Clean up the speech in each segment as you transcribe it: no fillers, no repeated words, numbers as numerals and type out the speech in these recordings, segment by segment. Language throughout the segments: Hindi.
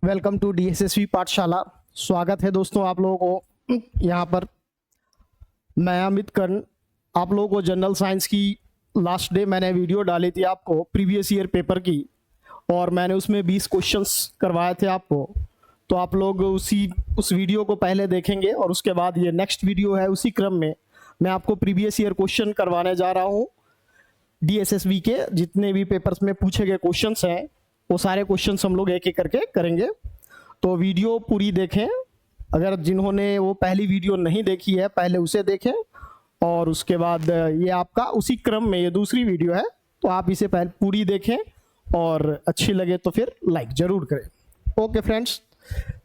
वेलकम टू डीएसएसवी पाठशाला। स्वागत है दोस्तों आप लोगों को यहाँ पर। मैं अमित कर्ण आप लोगों को जनरल साइंस की लास्ट डे मैंने वीडियो डाली थी आपको प्रीवियस ईयर पेपर की, और मैंने उसमें 20 क्वेश्चंस करवाए थे आपको। तो आप लोग उस वीडियो को पहले देखेंगे और उसके बाद ये नेक्स्ट वीडियो है, उसी क्रम में मैं आपको प्रीवियस ईयर क्वेश्चन करवाने जा रहा हूँ। डीएसएसवी के जितने भी पेपर्स में पूछे गए क्वेश्चंस हैं वो सारे क्वेश्चंस हम लोग एक एक करके करेंगे। तो वीडियो पूरी देखें। अगर जिन्होंने वो पहली वीडियो नहीं देखी है पहले उसे देखें, और उसके बाद ये आपका उसी क्रम में ये दूसरी वीडियो है, तो आप इसे पहले पूरी देखें और अच्छी लगे तो फिर लाइक जरूर करें। ओके फ्रेंड्स,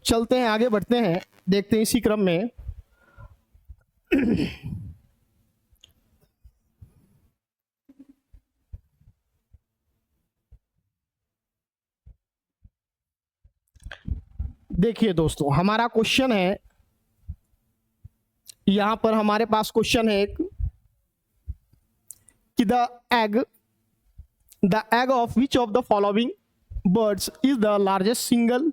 चलते हैं आगे बढ़ते हैं, देखते हैं इसी क्रम में। देखिए दोस्तों, हमारा क्वेश्चन है, यहां पर हमारे पास क्वेश्चन है एक कि the egg of which of the following birds is the largest single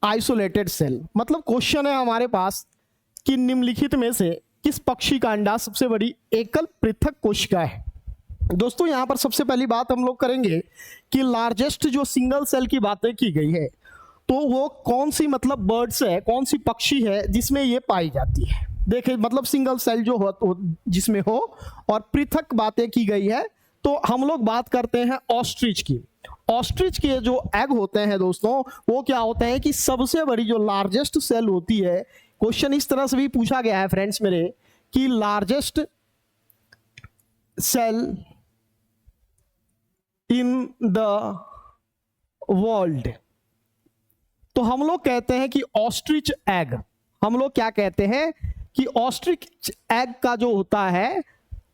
isolated cell. मतलब क्वेश्चन है हमारे पास कि निम्नलिखित में से किस पक्षी का अंडा सबसे बड़ी एकल पृथक कोशिका है। दोस्तों यहां पर सबसे पहली बात हम लोग करेंगे कि लार्जेस्ट जो सिंगल सेल की बातें की गई है तो वो कौन सी मतलब बर्ड्स है, कौन सी पक्षी है जिसमें ये पाई जाती है। देखिए मतलब सिंगल सेल जो हो तो जिसमें हो, और पृथक बातें की गई है तो हम लोग बात करते हैं ऑस्ट्रिच की। ऑस्ट्रिच के जो एग होते हैं दोस्तों वो क्या होते हैं कि सबसे बड़ी जो लार्जेस्ट सेल होती है। क्वेश्चन इस तरह से भी पूछा गया है फ्रेंड्स मेरे कि largest cell in the world, तो हम लोग कहते हैं कि ऑस्ट्रिच एग। हम लोग क्या कहते हैं कि ऑस्ट्रिच एग का जो होता है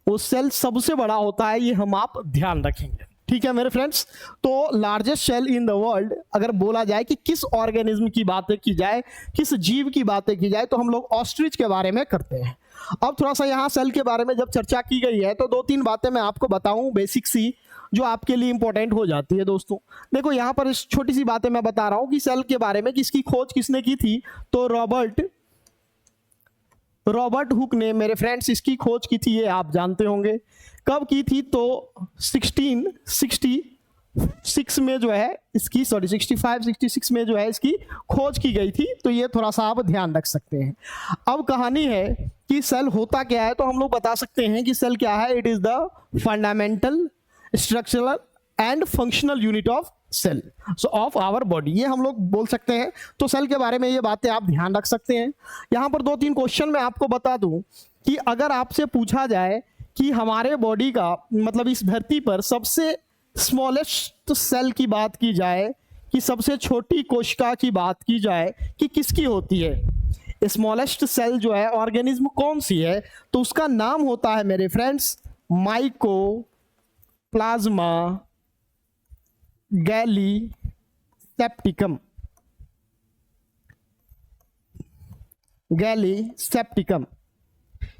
वो सेल सबसे बड़ा होता है, ये हम आप ध्यान रखेंगे। ठीक है मेरे फ्रेंड्स। तो largest cell in the world अगर बोला जाए कि किस ऑर्गेनिज्म की बातें की जाए, किस जीव की बातें की जाए, तो हम लोग ऑस्ट्रिच के बारे में करते हैं। अब थोड़ा सा यहाँ सेल के बारे में जब चर्चा की गई है तो दो तीन बातें मैं आपको बताऊं बेसिक सी, जो आपके लिए इंपॉर्टेंट हो जाती है दोस्तों। देखो यहाँ पर इस छोटी सी बातें मैं बता रहा हूं कि सेल के बारे में किसकी खोज किसने की थी, तो रॉबर्ट हुक ने मेरे फ्रेंड्स इसकी खोज की थी, ये आप जानते होंगे। कब की थी तो 1666 में जो है इसकी 65-66 में जो है इसकी खोज की गई थी। तो ये थोड़ा सा आप ध्यान रख सकते हैं। अब कहानी है कि सेल होता क्या है, तो हम लोग बता सकते हैं कि सेल क्या है। It is the fundamental structural and functional unit of cell of our body, ये हम लोग बोल सकते हैं। तो सेल के बारे में ये बातें आप ध्यान रख सकते हैं। यहां पर दो तीन क्वेश्चन मैं आपको बता दूं कि अगर आपसे पूछा जाए कि हमारे बॉडी का मतलब इस धरती पर सबसे स्मॉलेस्ट सेल की बात की जाए, कि सबसे छोटी कोशिका की बात की जाए कि किसकी होती है, स्मॉलेस्ट सेल जो है ऑर्गेनिज्म कौन सी है, तो उसका नाम होता है मेरे फ्रेंड्स माइको प्लाज्मा गैलीसेप्टिकम।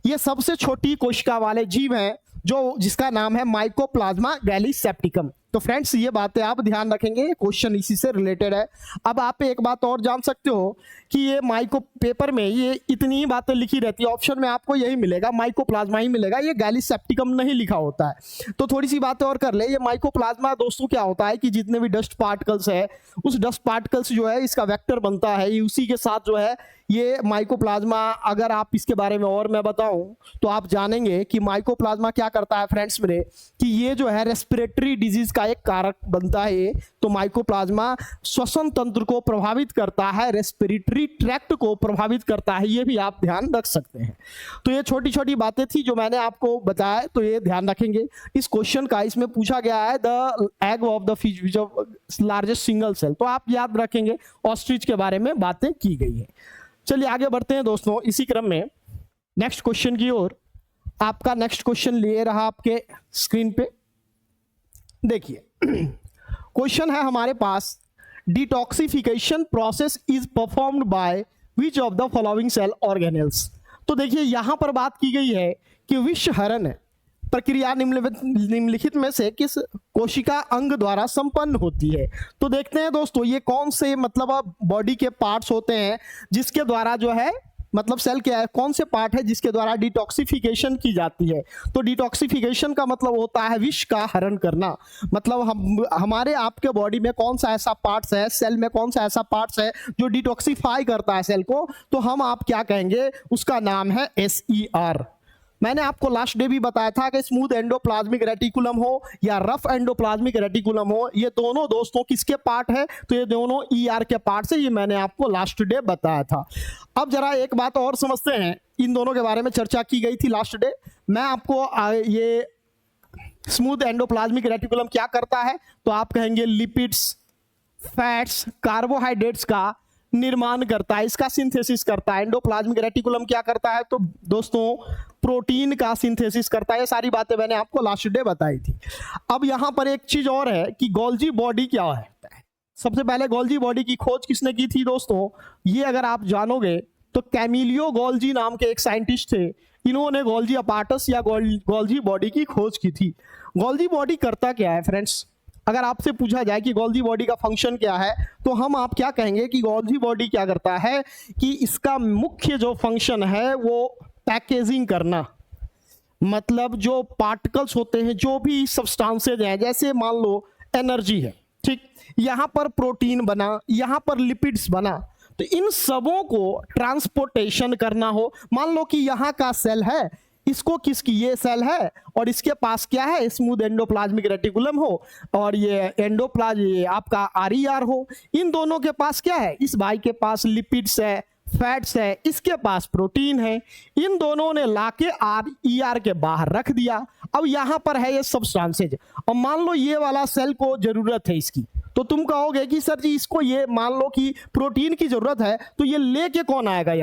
ये सबसे छोटी कोशिका वाले जीव हैं जो जिसका नाम है माइकोप्लाज्मा गैलीसेप्टिकम। तो फ्रेंड्स ये बातें आप ध्यान रखेंगे, क्वेश्चन इसी से रिलेटेड है। अब आप एक बात और जान सकते हो कि ये माइको पेपर में ये इतनी ही बातें लिखी रहती है, ऑप्शन में आपको यही मिलेगा, माइकोप्लाज्मा ही मिलेगा, ये गैलीसेप्टिकम नहीं लिखा होता है। तो थोड़ी सी बातें और कर ले। ये माइकोप्लाज्मा दोस्तों क्या होता है कि जितने भी डस्ट पार्टिकल्स है उस डस्ट पार्टिकल्स जो है इसका वेक्टर बनता है, उसी के साथ जो है ये माइकोप्लाज्मा। अगर आप इसके बारे में और मैं बताऊं तो आप जानेंगे कि माइकोप्लाज्मा क्या करता है फ्रेंड्स मेरे, कि ये जो है रेस्पिरेटरी डिजीज का एक कारक बनता है। तो माइकोप्लाज्मा श्वसन तंत्र को प्रभावित करता है, रेस्पिरेटरी ट्रैक्ट को प्रभावित करता है, ये भी आप ध्यान रख सकते हैं। तो ये छोटी छोटी बातें थी जो मैंने आपको बताया, तो ये ध्यान रखेंगे। इस क्वेश्चन का इसमें पूछा गया है the egg of the fish largest single cell, तो आप याद रखेंगे ऑस्ट्रिच के बारे में बातें की गई है। चलिए आगे बढ़ते हैं दोस्तों इसी क्रम में नेक्स्ट क्वेश्चन की ओर। आपका नेक्स्ट क्वेश्चन लिए रहा आपके स्क्रीन पे, देखिए क्वेश्चन है हमारे पास, detoxification process is performed by which of the following cell organelles. तो देखिए यहां पर बात की गई है कि विष हरण प्रक्रिया निम्नलिखित में से किस कोशिका अंग द्वारा संपन्न होती है? तो देखते हैं दोस्तों ये कौन से मतलब बॉडी के पार्ट्स होते हैं जिसके द्वारा जो है मतलब सेल क्या है, कौन से पार्ट है जिसके द्वारा डिटॉक्सिफिकेशन की जाती है? तो डिटॉक्सिफिकेशन का मतलब होता है विष का हरण करना। मतलब हमारे आपके बॉडी में कौन सा ऐसा पार्ट्स है, सेल में कौन सा ऐसा पार्ट्स है जो डिटॉक्सिफाई करता है सेल को, तो हम आप क्या कहेंगे, उसका नाम है SER। मैंने आपको लास्ट डे भी बताया था कि स्मूथ एंडोप्लाज्मिक रेटिकुलम हो या रफ एंडोप्लाज्मिक रेटिकुलम हो, ये दोनों दोस्तों किसके पार्ट है? तो ये दोनों ER के पार्ट से, ये मैंने आपको लास्ट डे बताया था। अब जरा एक बात और समझते हैं, इन दोनों के बारे में चर्चा की गई थी लास्ट डे। मैं आपको ये स्मूथ एंडोप्लाज्मिक रेटिकुलम क्या करता है, तो आप कहेंगे लिपिड्स, फैट्स, कार्बोहाइड्रेट्स का निर्माण करता है, इसका सिंथेसिस करता है। एंडोप्लाज्मिक रेटिकुलम क्या करता है, तो दोस्तों प्रोटीन का सिंथेसिस करता है। ये सारी बातें मैंने आपको लास्ट डे बताई थी। अब यहां पर एक चीज और है कि गोल्जी बॉडी क्या है। सबसे पहले गोल्जी बॉडी की खोज किसने की थी दोस्तों, ये अगर आप जानोगे तो कैमिलियो गोल्जी नाम के एक साइंटिस्ट थे, इन्होंने गोल्जी अपार्टस या गोल्जी बॉडी की खोज की थी। गोल्जी बॉडी करता क्या है फ्रेंड्स, अगर आपसे पूछा जाए कि गोल्जी बॉडी का फंक्शन क्या है, तो हम आप क्या कहेंगे कि गोल्जी बॉडी क्या करता है कि इसका मुख्य जो फंक्शन है वो पैकेजिंग करना। मतलब जो पार्टिकल्स होते हैं, जो भी सब्सटेंसेज हैं, जैसे मान लो एनर्जी है, ठीक, यहां पर प्रोटीन बना, यहां पर लिपिड्स बना, तो इन सबों को ट्रांसपोर्टेशन करना हो। मान लो कि यहां का सेल है, इसको किसकी, ये सेल है और इसके पास क्या है, स्मूथ एंडोप्लाज्मिक रेटिकुलम हो, और ये ये आपका RER हो। इन दोनों के पास क्या है, इस भाई के पास लिपिड्स है, फैट्स है, इसके पास प्रोटीन है। इन दोनों ने लाके RER के बाहर रख दिया। अब यहां पर है ये सब्सटेंसेज, और मान लो ये वाला सेल को जरूरत है इसकी, तो तुम कहोगे कि सर जी इसको ये मान लो कि प्रोटीन की जरूरत है, तो ये लेके कौन आएगा,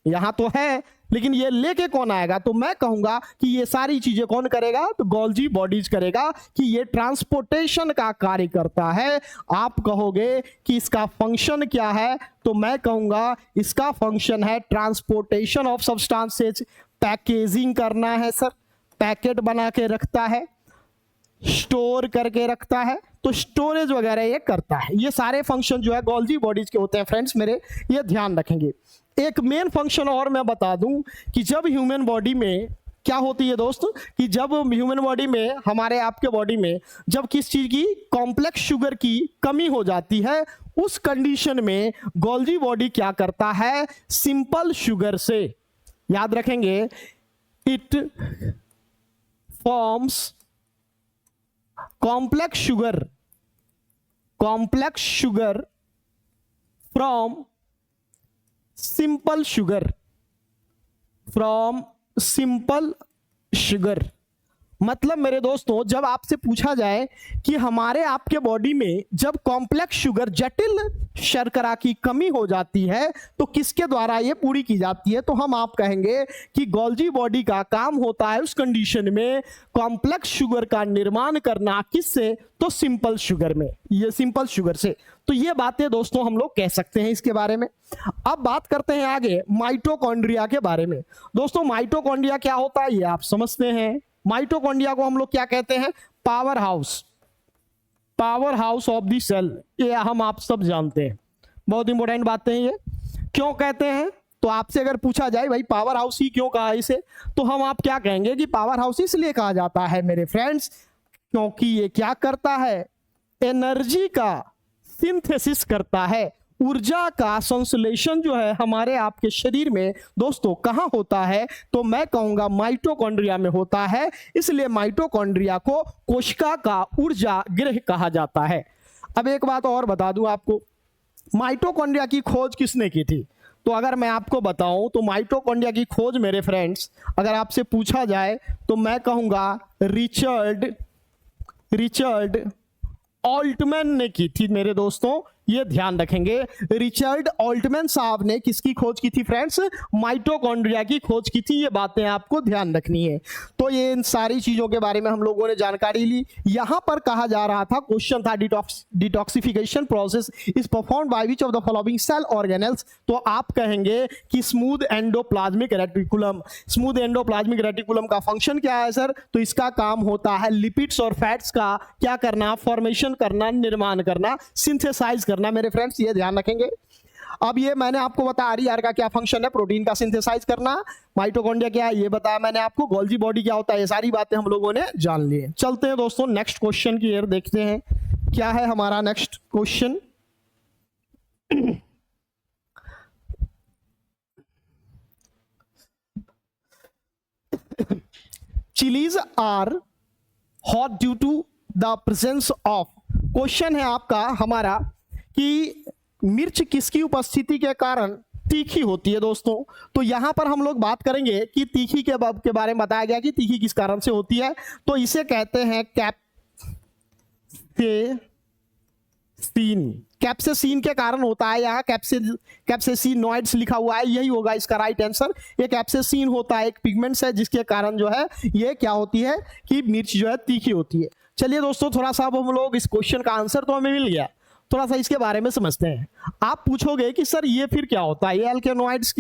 यहां तो है लेकिन ये लेके कौन आएगा? तो मैं कहूंगा कि ये सारी चीजें कौन करेगा, तो गोल्जी बॉडीज करेगा, कि ये ट्रांसपोर्टेशन का कार्य करता है। आप कहोगे कि इसका फंक्शन क्या है, तो मैं कहूंगा इसका फंक्शन है ट्रांसपोर्टेशन ऑफ सब्सटेंसेज, पैकेजिंग करना है सर, पैकेट बना के रखता है, स्टोर करके रखता है, तो स्टोरेज वगैरह ये करता है। ये सारे फंक्शन जो है गोल्जी बॉडीज के होते हैं फ्रेंड्स मेरे, ये ध्यान रखेंगे। एक मेन फंक्शन और मैं बता दूं कि जब ह्यूमन बॉडी में क्या होती है दोस्तों, कि जब ह्यूमन बॉडी में, हमारे आपके बॉडी में जब किस चीज की, कॉम्प्लेक्स शुगर की कमी हो जाती है, उस कंडीशन में गोल्जी बॉडी क्या करता है, सिंपल शुगर से, याद रखेंगे, it forms complex sugar from simple sugar। मतलब मेरे दोस्तों जब आपसे पूछा जाए कि हमारे आपके बॉडी में जब कॉम्प्लेक्स शुगर, जटिल शर्करा की कमी हो जाती है, तो किसके द्वारा ये पूरी की जाती है, तो हम आप कहेंगे कि गोल्जी बॉडी का काम होता है उस कंडीशन में कॉम्प्लेक्स शुगर का निर्माण करना। किससे, तो सिंपल शुगर में, ये सिंपल शुगर से। तो ये बातें दोस्तों हम लोग कह सकते हैं इसके बारे में। अब बात करते हैं आगे माइटोकॉन्ड्रिया के बारे में। दोस्तों माइटोकॉन्ड्रिया क्या होता है ये आप समझते हैं। माइटोकॉन्ड्रिया को हम लोग क्या कहते हैं, power house of the cell, ये हम आप सब जानते हैं। बहुत इंपॉर्टेंट बातें हैं ये। क्यों कहते हैं, तो आपसे अगर पूछा जाए भाई पावर हाउस ही क्यों कहा इसे, तो हम आप क्या कहेंगे कि पावर हाउस इसलिए कहा जाता है मेरे फ्रेंड्स, क्योंकि ये क्या करता है, एनर्जी का सिंथेसिस करता है। ऊर्जा का संश्लेषण जो है हमारे आपके शरीर में दोस्तों कहां होता है, तो मैं कहूंगा माइटोकॉन्ड्रिया में होता है। इसलिए माइटोकॉन्ड्रिया को कोशिका का ऊर्जा गृह कहा जाता है। अब एक बात और बता दूं आपको, माइटोकॉन्ड्रिया की खोज किसने की थी, तो अगर मैं आपको बताऊं तो माइटोकॉन्ड्रिया की खोज मेरे फ्रेंड्स अगर आपसे पूछा जाए तो मैं कहूंगा रिचर्ड ऑल्टमैन ने की थी मेरे दोस्तों। ये ध्यान रखेंगे। रिचर्ड ऑल्टमैन साहब ने किसकी खोज की थी फ्रेंड्स? माइटोकॉन्ड्रिया की खोज की थी। ये बातें आपको ध्यान रखनी है। तो ये इन सारी चीजों के बारे में हम लोगों ने जानकारी ली। यहां पर कहा जा रहा था, क्वेश्चन था, detoxification process is performed by which of the following cell organelles. तो आप कहेंगे कि smooth endoplasmic reticulum. Smooth endoplasmic reticulum का फंक्शन क्या है सर? तो इसका काम होता है लिपिड्स और फैट्स का क्या करना? फॉर्मेशन करना, निर्माण करना, सिंथेसाइज करना मेरे फ्रेंड्स, ये ध्यान रखेंगे। अब ये मैंने आपको बताया आरईआर का क्या फंक्शन है, प्रोटीन का सिंथेसाइज करना। माइटोकॉन्ड्रिया क्या है ये बताया मैंने आपको। गोल्जी बॉडी क्या होता है, ये सारी बातें हम लोगों ने जान ली है। चलते हैं दोस्तों नेक्स्ट क्वेश्चन की ओर, देखते हैं क्या है हमारा next question. Chillies are hot due to the presence of. Question है आपका हमारा कि मिर्च किसकी उपस्थिति के कारण तीखी होती है दोस्तों। तो यहां पर हम लोग बात करेंगे कि तीखी के बारे में बताया गया कि तीखी किस कारण से होती है। तो इसे कहते हैं कैप्सेसीन। कैप्सेसीन के कारण होता है। यहाँ कैप्सेसिनॉइड्स लिखा हुआ है, यही होगा इसका राइट आंसर। ये कैप्सेसीन होता है, एक पिगमेंट्स है जिसके कारण जो है ये क्या होती है कि मिर्च जो है तीखी होती है। चलिए दोस्तों थोड़ा सा अब हम लोग इस क्वेश्चन का आंसर तो हमें मिल गया, थोड़ा सा इसके बारे में समझते हैं। आप पूछोगे कि सर ये फिर क्या होता है, ये एल्केलॉइड्स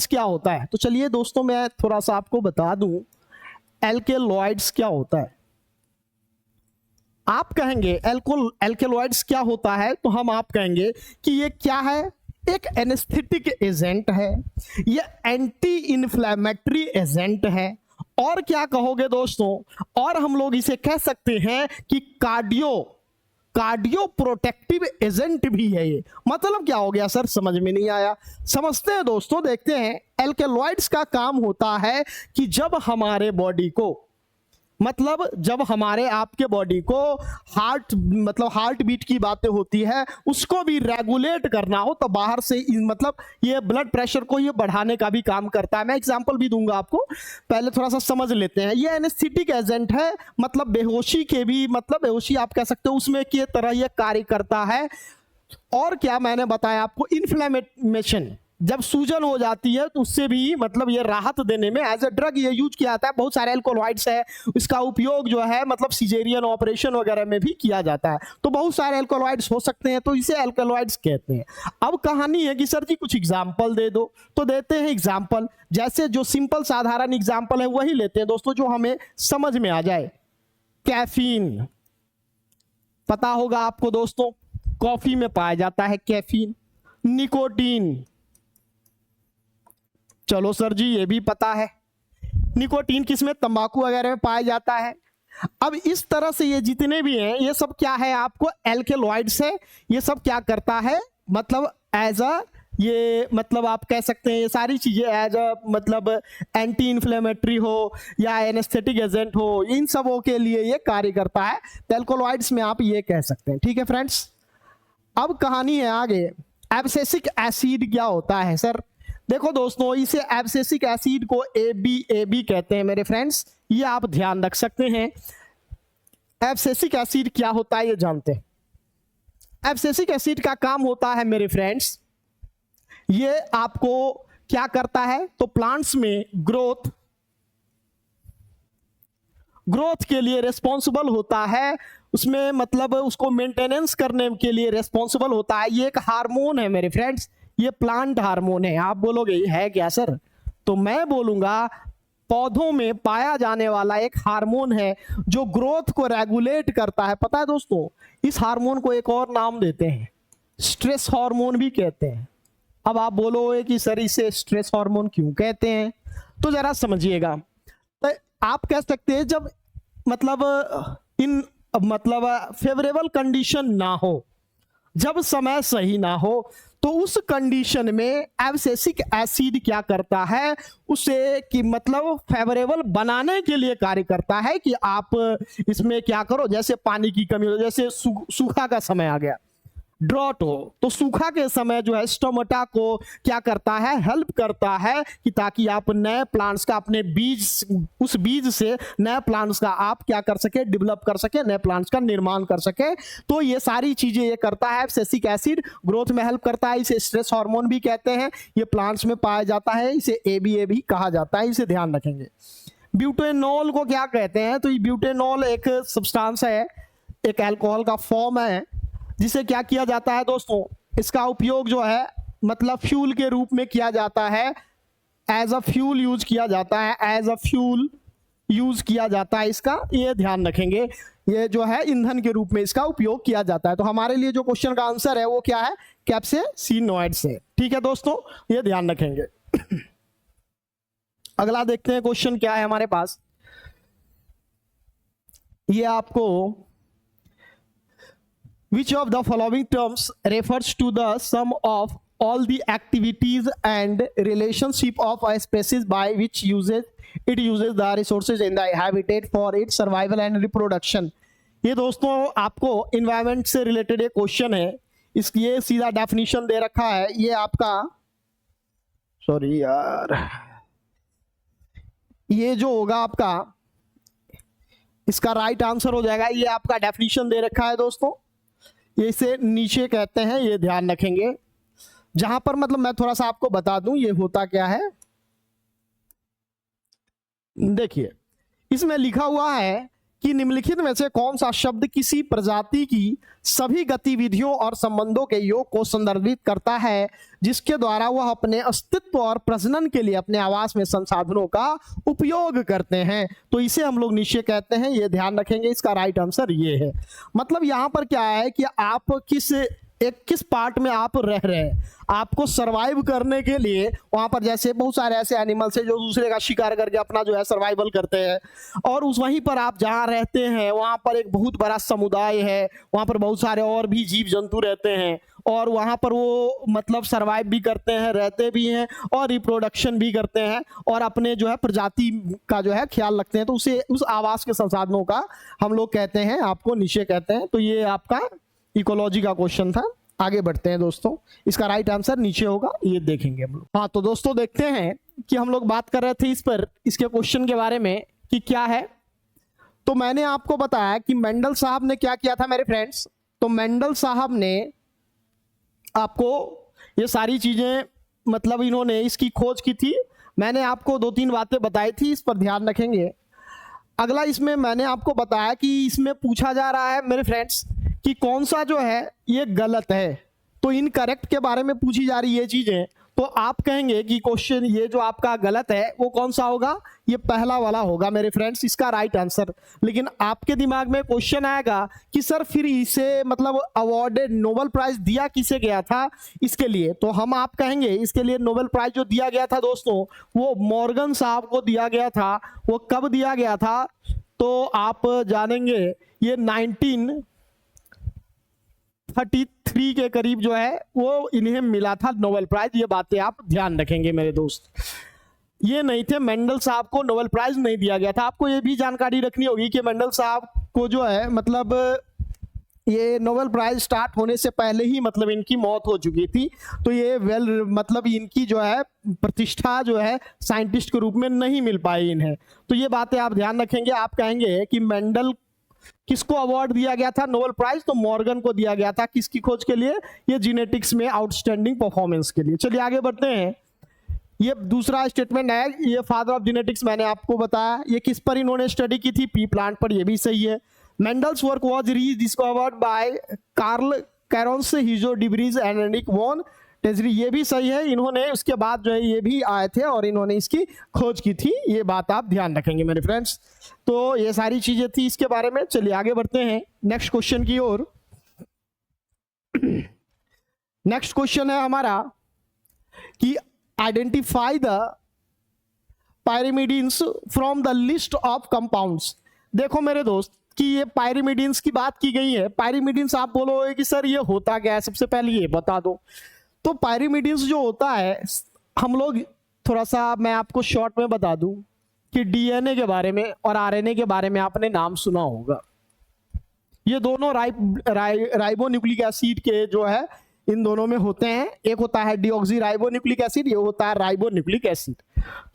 क्या होता है। तो चलिए दोस्तों मैं थोड़ा सा आपको बता दूं एल्केलॉइड्स क्या होता है। आप कहेंगे एल्केलॉइड्स क्या होता है, तो हम आप कहेंगे कि ये क्या है, एक एनेस्थेटिक एजेंट है, ये एंटी इन्फ्लेमेटरी एजेंट है, और क्या कहोगे दोस्तों, और हम लोग इसे कह सकते हैं कि कार्डियो प्रोटेक्टिव एजेंट भी है। ये मतलब क्या हो गया सर, समझ में नहीं आया। समझते हैं दोस्तों, देखते हैं। एल्केलॉइड्स का काम होता है कि जब हमारे बॉडी को, मतलब जब हमारे आपके बॉडी को हार्ट बीट की बातें होती है, उसको भी रेगुलेट करना हो तो बाहर से मतलब ये ब्लड प्रेशर को ये बढ़ाने का भी काम करता है। मैं एग्जांपल भी दूंगा आपको, पहले थोड़ा सा समझ लेते हैं। ये एनेस्थेटिक एजेंट है, मतलब बेहोशी के भी, मतलब बेहोशी आप कह सकते हो उसमें की तरह ये कार्य करता है। और क्या मैंने बताया आपको, इन्फ्लेमेशन, जब सूजन हो जाती है तो उससे भी मतलब ये राहत देने में एज ए ड्रग ये यूज किया जाता है। बहुत सारे एल्कोलॉइड्स है, इसका उपयोग जो है मतलब सिजेरियन ऑपरेशन वगैरह में भी किया जाता है। तो बहुत सारे एल्कोलॉइड्स हो सकते हैं, तो इसे एल्कोलॉइड्स कहते हैं। अब कहानी है कि सर जी कुछ एग्जाम्पल दे दो, तो देते हैं एग्जाम्पल। जैसे जो सिंपल साधारण एग्जाम्पल है वही लेते हैं दोस्तों, जो हमें समझ में आ जाए। कैफीन पता होगा आपको दोस्तों, कॉफी में पाया जाता है कैफीन। निकोटीन, चलो सर जी ये भी पता है। निकोटीन किसमें, तंबाकू वगैरह में पाया जाता है। अब इस तरह से ये जितने भी हैं ये सब क्या है, आपको एल्केलॉइड्स है। ये सब क्या करता है, मतलब एज अ, ये मतलब आप कह सकते हैं ये सारी चीजें एज अ मतलब एंटी इन्फ्लेमेटरी हो या एनेस्थेटिक एजेंट हो, इन सबों के लिए ये कार्य करता है। तो एल्कोलॉइड्स में आप ये कह सकते हैं। ठीक है फ्रेंड्स, अब कहानी है आगे। एब्सिसिक एसिड क्या होता है सर? देखो दोस्तों, इसे एब्सिसिक एसिड को एबी कहते हैं मेरे फ्रेंड्स, ये आप ध्यान रख सकते हैं। एब्सिसिक एसिड क्या होता है ये जानते हैं। एब्सिसिक एसिड का काम होता है मेरे फ्रेंड्स, ये आपको क्या करता है, तो प्लांट्स में ग्रोथ के लिए रिस्पॉन्सिबल होता है, उसमें मतलब उसको मेंटेनेंस करने के लिए रिस्पॉन्सिबल होता है। ये एक हार्मोन है मेरे फ्रेंड्स, ये प्लांट हार्मोन है। आप बोलोगे ये है क्या सर, तो मैं बोलूंगा पौधों में पाया जाने वाला एक हार्मोन है जो ग्रोथ को रेगुलेट करता है। पता है दोस्तों, इस हार्मोन को एक और नाम देते हैं, स्ट्रेस हार्मोन भी कहते हैं। अब आप बोलोगे कि सर इसे स्ट्रेस हार्मोन क्यों कहते हैं, तो जरा समझिएगा। तो आप कह सकते हैं जब मतलब फेवरेबल कंडीशन ना हो, जब समय सही ना हो, तो उस कंडीशन में एब्सिसिक एसिड क्या करता है, उसे कि मतलब फेवरेबल बनाने के लिए कार्य करता है कि आप इसमें क्या करो, जैसे पानी की कमी हो, जैसे सूखा का समय आ गया, ड्रॉट हो, तो सूखा के समय जो है स्टोमेटा को क्या करता है, हेल्प करता है कि ताकि आप नए प्लांट्स का अपने बीज, उस बीज से नए प्लांट्स का आप क्या कर सके, डेवलप कर सके, नए प्लांट्स का निर्माण कर सके। तो ये सारी चीजें ये करता है। एब्सिसिक एसिड ग्रोथ में हेल्प करता है, इसे स्ट्रेस हार्मोन भी कहते हैं, ये प्लांट्स में पाया जाता है, इसे ABA भी कहा जाता है, इसे ध्यान रखेंगे। ब्यूटेनॉल को क्या कहते हैं, तो ये ब्यूटेनॉल एक सब्सटेंस है, एक अल्कोहल का फॉर्म है, जिसे क्या किया जाता है दोस्तों, इसका उपयोग जो है मतलब फ्यूल के रूप में किया जाता है, एज अ फ्यूल यूज किया जाता है, एज अ फ्यूल यूज किया जाता है इसका, ये ध्यान रखेंगे। ये जो है ईंधन के रूप में इसका उपयोग किया जाता है। तो हमारे लिए जो क्वेश्चन का आंसर है वो क्या है, कैप्सेसिनोइड्स है। ठीक है दोस्तों, ये ध्यान रखेंगे। अगला देखते हैं क्वेश्चन क्या है हमारे पास। ये आपको which of the following terms refers to the sum of all the activities and relationship of a species by which it uses the resources in the habitat for its survival and reproduction। ये दोस्तों आपको environment से related एक क्वेश्चन है, इसकी ये सीधा डेफिनेशन दे रखा है। ये आपका, सॉरी यार, ये जो होगा आपका, इसका राइट आंसर हो जाएगा, ये आपका डेफिनेशन दे रखा है दोस्तों, ये इसे नीचे कहते हैं, ये ध्यान रखेंगे। जहां पर मतलब मैं थोड़ा सा आपको बता दूं ये होता क्या है, देखिए इसमें लिखा हुआ है कि निम्नलिखित में से कौन सा शब्द किसी प्रजाति की सभी गतिविधियों और संबंधों के योग को संदर्भित करता है जिसके द्वारा वह अपने अस्तित्व और प्रजनन के लिए अपने आवास में संसाधनों का उपयोग करते हैं। तो इसे हम लोग निश्चय कहते हैं, ये ध्यान रखेंगे। इसका राइट आंसर ये है। मतलब यहां पर क्या है कि आप किस पार्ट में आप रह रहे हैं, आपको सरवाइव करने के लिए वहां पर जैसे बहुत सारे ऐसे एनिमल्स हैं जो दूसरे का शिकार करके अपना जो है सर्वाइवल करते हैं, और उस वहीं पर आप जहां रहते हैं वहां पर एक बहुत बड़ा समुदाय है, वहां पर बहुत सारे और भी जीव जंतु रहते हैं, और वहां पर वो मतलब सरवाइव भी करते हैं, रहते भी हैं, और रिप्रोडक्शन भी करते हैं, और अपने जो है प्रजाति का जो है ख्याल रखते हैं। तो उसे उस आवास के संसाधनों का हम लोग कहते हैं, आपको निश्चय कहते हैं। तो ये आपका इकोलॉजी का क्वेश्चन था। आगे बढ़ते हैं दोस्तों, इसका राइट आंसर नीचे होगा, ये देखेंगे हम लोग। हाँ तो दोस्तों देखते हैं कि हम लोग बात कर रहे थे इस पर, इसके क्वेश्चन के बारे में कि क्या है। तो मैंने आपको बताया कि मेंडल साहब ने क्या किया था मेरे फ्रेंड्स। तो मेंडल साहब ने आपको ये सारी चीजें मतलब इन्होंने इसकी खोज की थी। मैंने आपको 2-3 बातें बताई थी, इस पर ध्यान रखेंगे। अगला इसमें मैंने आपको बताया कि इसमें पूछा जा रहा है मेरे फ्रेंड्स कि कौन सा जो है ये गलत है, तो इनकरेक्ट के बारे में पूछी जा रही है चीजें। तो आप कहेंगे कि क्वेश्चन ये जो आपका गलत है वो कौन सा होगा, ये पहला वाला होगा मेरे फ्रेंड्स, इसका राइट आंसर। लेकिन आपके दिमाग में क्वेश्चन आएगा कि सर फिर इसे मतलब अवार्डेड नोबेल प्राइज दिया किसे गया था इसके लिए। तो हम आप कहेंगे इसके लिए नोबेल प्राइज जो दिया गया था दोस्तों वो मॉर्गन साहब को दिया गया था। वो कब दिया गया था तो आप जानेंगे, ये 1933 के करीब जो है वो इन्हें मिला था नोबेल प्राइज। ये बातें आप ध्यान रखेंगे मेरे दोस्त, ये नहीं थे, मेंडल साहब को नोबेल प्राइज नहीं दिया गया था। आपको ये भी जानकारी रखनी होगी कि मेंडल साहब को जो है मतलब ये नोबेल प्राइज स्टार्ट होने से पहले ही मतलब इनकी मौत हो चुकी थी। तो ये मतलब इनकी जो है प्रतिष्ठा जो है साइंटिस्ट के रूप में नहीं मिल पाई इन्हें। तो ये बातें आप ध्यान रखेंगे। आप कहेंगे कि मेंडल किसको अवार्ड दिया गया था नोबेल प्राइज, तो मॉर्गन को दिया गया था। किसकी खोज के लिए, ये जीनेटिक्स में आउटस्टैंडिंग परफॉर्मेंस के लिए। चलिए आगे बढ़ते हैं। ये दूसरा स्टेटमेंट है, ये फादर ऑफ जेनेटिक्स मैंने आपको बताया। ये किस पर इन्होंने स्टडी की थी, पी प्लांट पर, ये भी सही है। Mendel's work was rediscovered by Carl Correns, Hugo de Vries and Erich von Tschermak, ये भी सही है। इन्होंने उसके बाद जो है ये भी आए थे और इन्होंने इसकी खोज की थी। ये बात आप ध्यान रखेंगे मेरे फ्रेंड्स। तो ये सारी चीजें थी इसके बारे में। चलिए आगे बढ़ते हैं नेक्स्ट क्वेश्चन की ओर। नेक्स्ट क्वेश्चन है हमारा कि identify the pyrimidines from the list of compounds. देखो मेरे दोस्त कि ये पायरिमिडीन्स की बात की गई है। पायरिमिडीन्स आप बोलोगे कि सर ये होता क्या है, सबसे पहले ये बता दो। तो पायरिमिडीन्स जो होता है, हम लोग थोड़ा सा मैं आपको शॉर्ट में बता दूं कि डीएनए के बारे में और आरएनए के बारे में आपने नाम सुना होगा। ये दोनों राइबोन्यूक्लिक एसिड के जो है इन दोनों में होते हैं। एक होता है डीऑक्सी राइबोन्यूक्लिक एसिड, ये होता है राइबोन्यूक्लिक एसिड।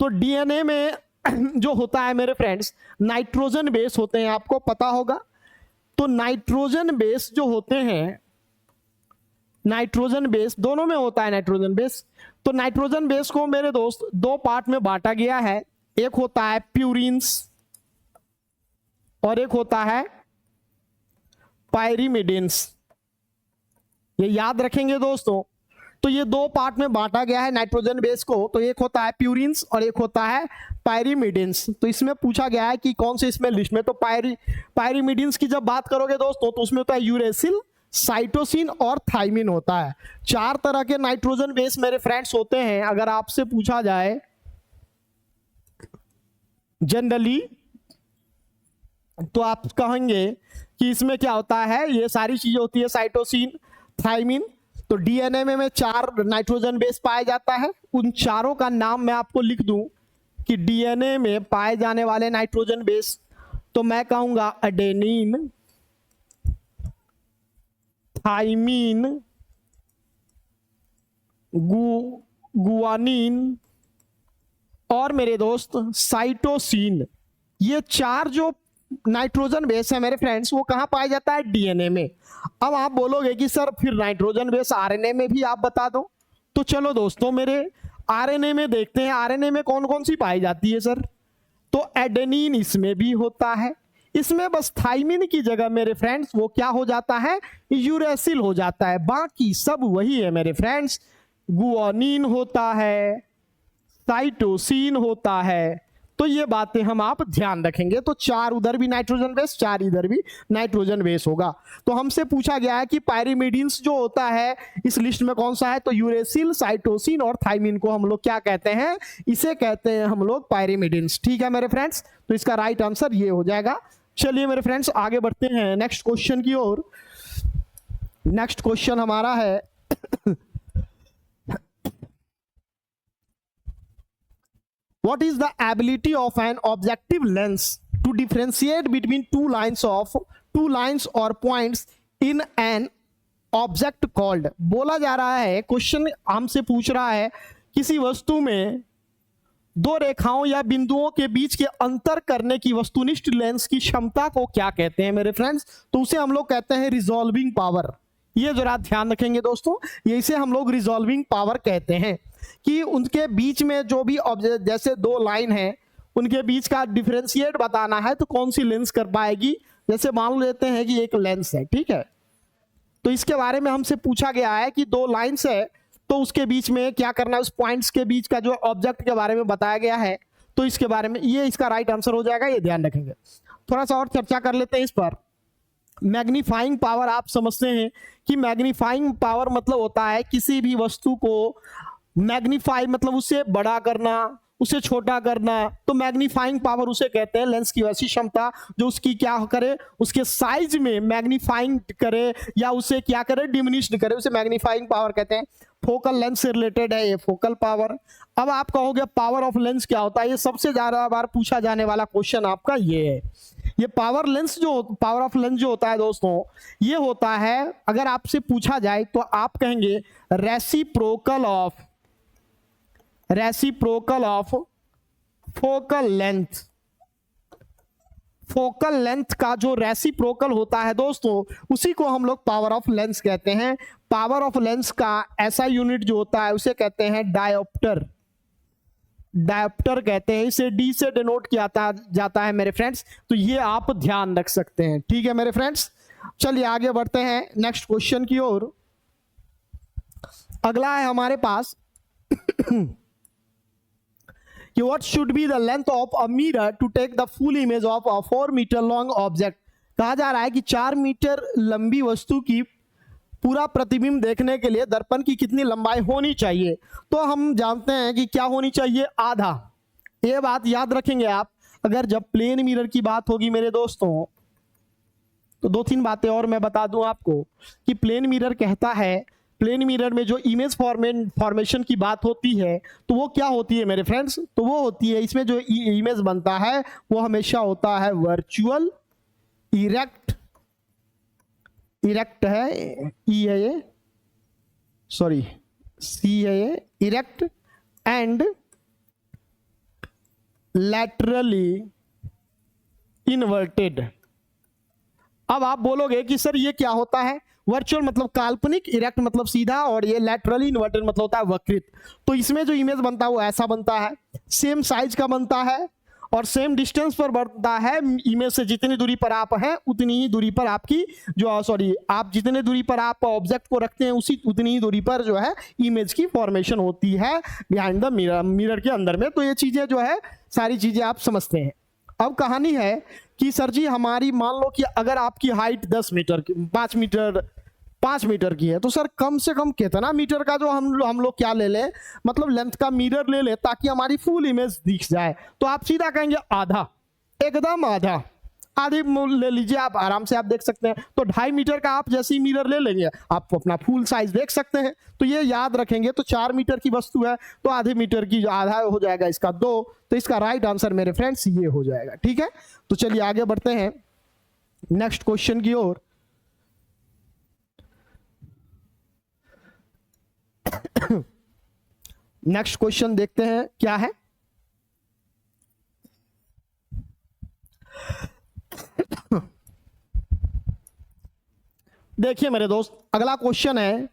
तो डीएनए में जो होता है मेरे फ्रेंड्स नाइट्रोजन बेस होते हैं, आपको पता होगा। तो नाइट्रोजन बेस जो होते हैं, नाइट्रोजन बेस दोनों में होता है नाइट्रोजन बेस। तो नाइट्रोजन बेस को मेरे दोस्त दो पार्ट में बांटा गया है, एक होता है प्यूरिन्स और एक होता है पायरिमिडिन्स। ये याद रखेंगे दोस्तों। तो ये दो पार्ट में बांटा गया है नाइट्रोजन बेस को, तो एक होता है प्यूरिन्स और एक होता है पायरिमिडिन्स। तो इसमें पूछा गया है कि कौन से इसमें लिस्ट में, तो पायरिमिडिन्स की जब बात करोगे दोस्तों तो उसमें होता है यूरेसिल, साइटोसिन और थाइमिन होता है। चार तरह के नाइट्रोजन बेस मेरे फ्रेंड्स होते हैं। अगर आपसे पूछा जाए जनरली तो आप कहेंगे कि इसमें क्या होता है, ये सारी चीजें होती है साइटोसिन, थाइमिन। तो डीएनए में चार नाइट्रोजन बेस पाया जाता है। उन चारों का नाम मैं आपको लिख दूं कि डीएनए में पाए जाने वाले नाइट्रोजन बेस, तो मैं कहूंगा एडेनिन, थाइमीन, गुआनिन और मेरे दोस्त साइटोसिन। ये चार जो नाइट्रोजन बेस है मेरे फ्रेंड्स वो कहां पाया जाता है, डीएनए में। अब आप बोलोगे कि सर फिर नाइट्रोजन बेस आरएनए में भी आप बता दो। तो चलो दोस्तों मेरे आरएनए में देखते हैं, आरएनए में कौन कौन सी पाई जाती है सर। तो एडेनिन इसमें भी होता है, इसमें बस थाइमिन की जगह मेरे फ्रेंड्स वो क्या हो जाता है, यूरेसिल हो जाता है। बाकी सब वही है मेरे फ्रेंड्स। गुआनिन होता है, साइटोसिन होता है। तो ये बातें हम आप ध्यान रखेंगे। तो चार उधर भी नाइट्रोजन बेस, चार इधर भी नाइट्रोजन बेस होगा। तो हमसे पूछा गया है कि पायरिमिडिन्स जो होता है इस लिस्ट में कौन सा है, तो यूरेसिल, साइटोसिन और थाइमिन को हम लोग क्या कहते हैं, इसे कहते हैं हम लोग पायरिमिडिन्स। ठीक है मेरे फ्रेंड्स, तो इसका राइट आंसर ये हो जाएगा। चलिए मेरे फ्रेंड्स आगे बढ़ते हैं नेक्स्ट क्वेश्चन की ओर। नेक्स्ट क्वेश्चन हमारा है What is the ability of an objective lens to differentiate between two lines or points in an object called? बोला जा रहा है, क्वेश्चन हमसे पूछ रहा है किसी वस्तु में दो रेखाओं या बिंदुओं के बीच के अंतर करने की वस्तुनिष्ठ लेंस की क्षमता को क्या कहते हैं मेरे फ्रेंड्स, तो उसे हम लोग कहते हैं रिजॉल्विंग पावर। ये जरा ध्यान रखेंगे दोस्तों, ये इसे हम लोग रिजॉल्विंग पावर कहते हैं कि उनके बीच में जो भी ऑब्जेक्ट, जैसे दो लाइन है उनके बीच का डिफरेंशिएट बताना है तो कौन सी लेंस कर पाएगी। जैसे मान लेते हैं कि एक लेंस है, ठीक है, तो इसके बारे में हमसे पूछा गया है कि दो लाइंस है तो उसके बीच में क्या करना है, उस पॉइंट्स के बीच का जो ऑब्जेक्ट के बारे में बताया गया है, तो इसके बारे में ये इसका राइट आंसर हो जाएगा, ये ध्यान रखेंगे। थोड़ा सा और चर्चा कर लेते हैं इस पर। मैग्नीफाइंग पावर आप समझते हैं कि मैग्नीफाइंग पावर मतलब होता है किसी भी वस्तु को मैग्नीफाई मतलब उसे बड़ा करना, उसे छोटा करना। तो मैग्नीफाइंग पावर उसे कहते हैं लेंस की वैसी क्षमता जो उसकी क्या करे, उसके साइज में मैग्नीफाइंग करे या उसे क्या करे, डिमिनिश्ड करे, उसे मैग्नीफाइंग पावर कहते हैं। फोकल लेंस से रिलेटेड है ये फोकल पावर। अब आप कहोगे पावर ऑफ लेंस क्या होता है, ये सबसे ज्यादा बार पूछा जाने वाला क्वेश्चन आपका ये है। ये पावर ऑफ लेंस जो होता है दोस्तों, ये होता है, अगर आपसे पूछा जाए तो आप कहेंगे reciprocal of focal length. Focal length का जो रेसिप्रोकल होता है दोस्तों, उसी को हम लोग पावर ऑफ लेंस कहते हैं। पावर ऑफ लेंस का ऐसा यूनिट जो होता है उसे कहते हैं डायोप्टर। डायोप्टर कहते हैं, इसे डी से डिनोट किया जाता है मेरे फ्रेंड्स। तो ये आप ध्यान रख सकते हैं, ठीक है मेरे फ्रेंड्स। चलिए आगे बढ़ते हैं नेक्स्ट क्वेश्चन की ओर। अगला है हमारे पास कि what should be the length of a mirror to take the full image of a 4 meter long object। कहा जा रहा है कि 4 मीटर लंबी वस्तु की पूरा प्रतिबिंब देखने के लिए दर्पण की कितनी लंबाई होनी चाहिए। तो हम जानते हैं कि क्या होनी चाहिए, आधा। ये बात याद रखेंगे आप। अगर जब प्लेन मिरर की बात होगी मेरे दोस्तों, तो 2-3 बातें और मैं बता दूं आपको कि प्लेन मिरर कहता है, प्लेन मिरर में जो इमेज फॉर्मेशन की बात होती है तो वो क्या होती है मेरे फ्रेंड्स, तो वो होती है, इसमें जो इमेज बनता है वो हमेशा होता है वर्चुअल, इरेक्ट इरेक्ट है, ई है ये, सॉरी सी है ये, इरेक्ट एंड लैटरली इन्वर्टेड। अब आप बोलोगे कि सर ये क्या होता है, वर्चुअल मतलब काल्पनिक, इरेक्ट मतलब सीधा, और ये लैटरली इन्वर्टेड मतलब होता है वक्रित। तो इसमें जो इमेज बनता है वो ऐसा बनता है, सेम साइज का बनता है और सेम डिस्टेंस पर बनता है। इमेज से जितनी दूरी पर आप हैं उतनी ही दूरी पर आपकी जो सॉरी आप जितने दूरी पर आप ऑब्जेक्ट को रखते हैं उसी उतनी ही दूरी पर जो है इमेज की फॉर्मेशन होती है बिहाइंड द मिरर, मिरर के अंदर में। तो ये चीजें जो है सारी चीजें आप समझते हैं। अब कहानी है कि सर जी हमारी मान लो कि अगर आपकी हाइट 10 मीटर की 5 मीटर की है, तो सर कम से कम कितना मीटर का जो हम लोग क्या ले लें, मतलब लेंथ का मिरर ले लें ताकि हमारी फुल इमेज दिख जाए। तो आप सीधा कहेंगे आधा, एकदम आधा, आधी ले लीजिए आप, आराम से आप देख सकते हैं। तो 2.5 मीटर का आप जैसे ही मिरर ले लेंगे आप अपना फुल साइज देख सकते हैं। तो ये याद रखेंगे। तो 4 मीटर की वस्तु है तो आधे मीटर की आधा हो जाएगा इसका 2। तो इसका राइट आंसर मेरे फ्रेंड्स ये हो जाएगा। ठीक है, तो चलिए आगे बढ़ते हैं नेक्स्ट क्वेश्चन की ओर। नेक्स्ट क्वेश्चन देखते हैं क्या है। देखिए मेरे दोस्त, अगला क्वेश्चन है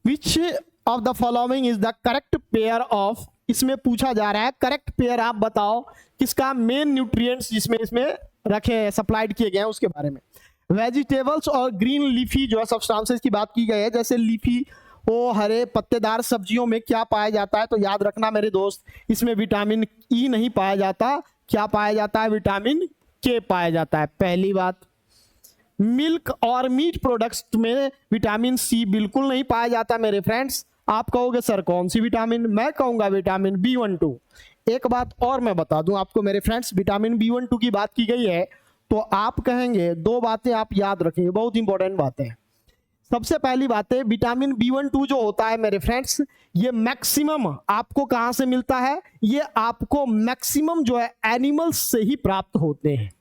विच of the following is the correct pair of, इसमें पूछा जा रहा है करेक्ट पेयर आप बताओ किसका मेन न्यूट्रिएंट्स जिसमें इसमें रखे सप्लाइड किए गए हैं उसके बारे में। वेजिटेबल्स और ग्रीन लीफी जो है सब्सटेंसेस की बात की गई है, जैसे लीफी वो हरे पत्तेदार सब्जियों में क्या पाया जाता है। तो याद रखना मेरे दोस्त, इसमें विटामिन ई नहीं पाया जाता, क्या पाया जाता है, विटामिन के पाया जाता है। पहली बात, मिल्क और मीट प्रोडक्ट्स में विटामिन सी बिल्कुल नहीं पाया जाता मेरे फ्रेंड्स। आप कहोगे सर कौन सी विटामिन, मैं कहूंगा विटामिन B12। एक बात और मैं बता दूं आपको मेरे फ्रेंड्स, विटामिन B12 की बात की गई है तो आप कहेंगे 2 बातें आप याद रखेंगे, बहुत इंपॉर्टेंट बातें। सबसे पहली बात है विटामिन B12 जो होता है मेरे फ्रेंड्स, ये मैक्सिमम आपको कहां से मिलता है, ये आपको मैक्सिमम जो है एनिमल्स से ही प्राप्त होते हैं,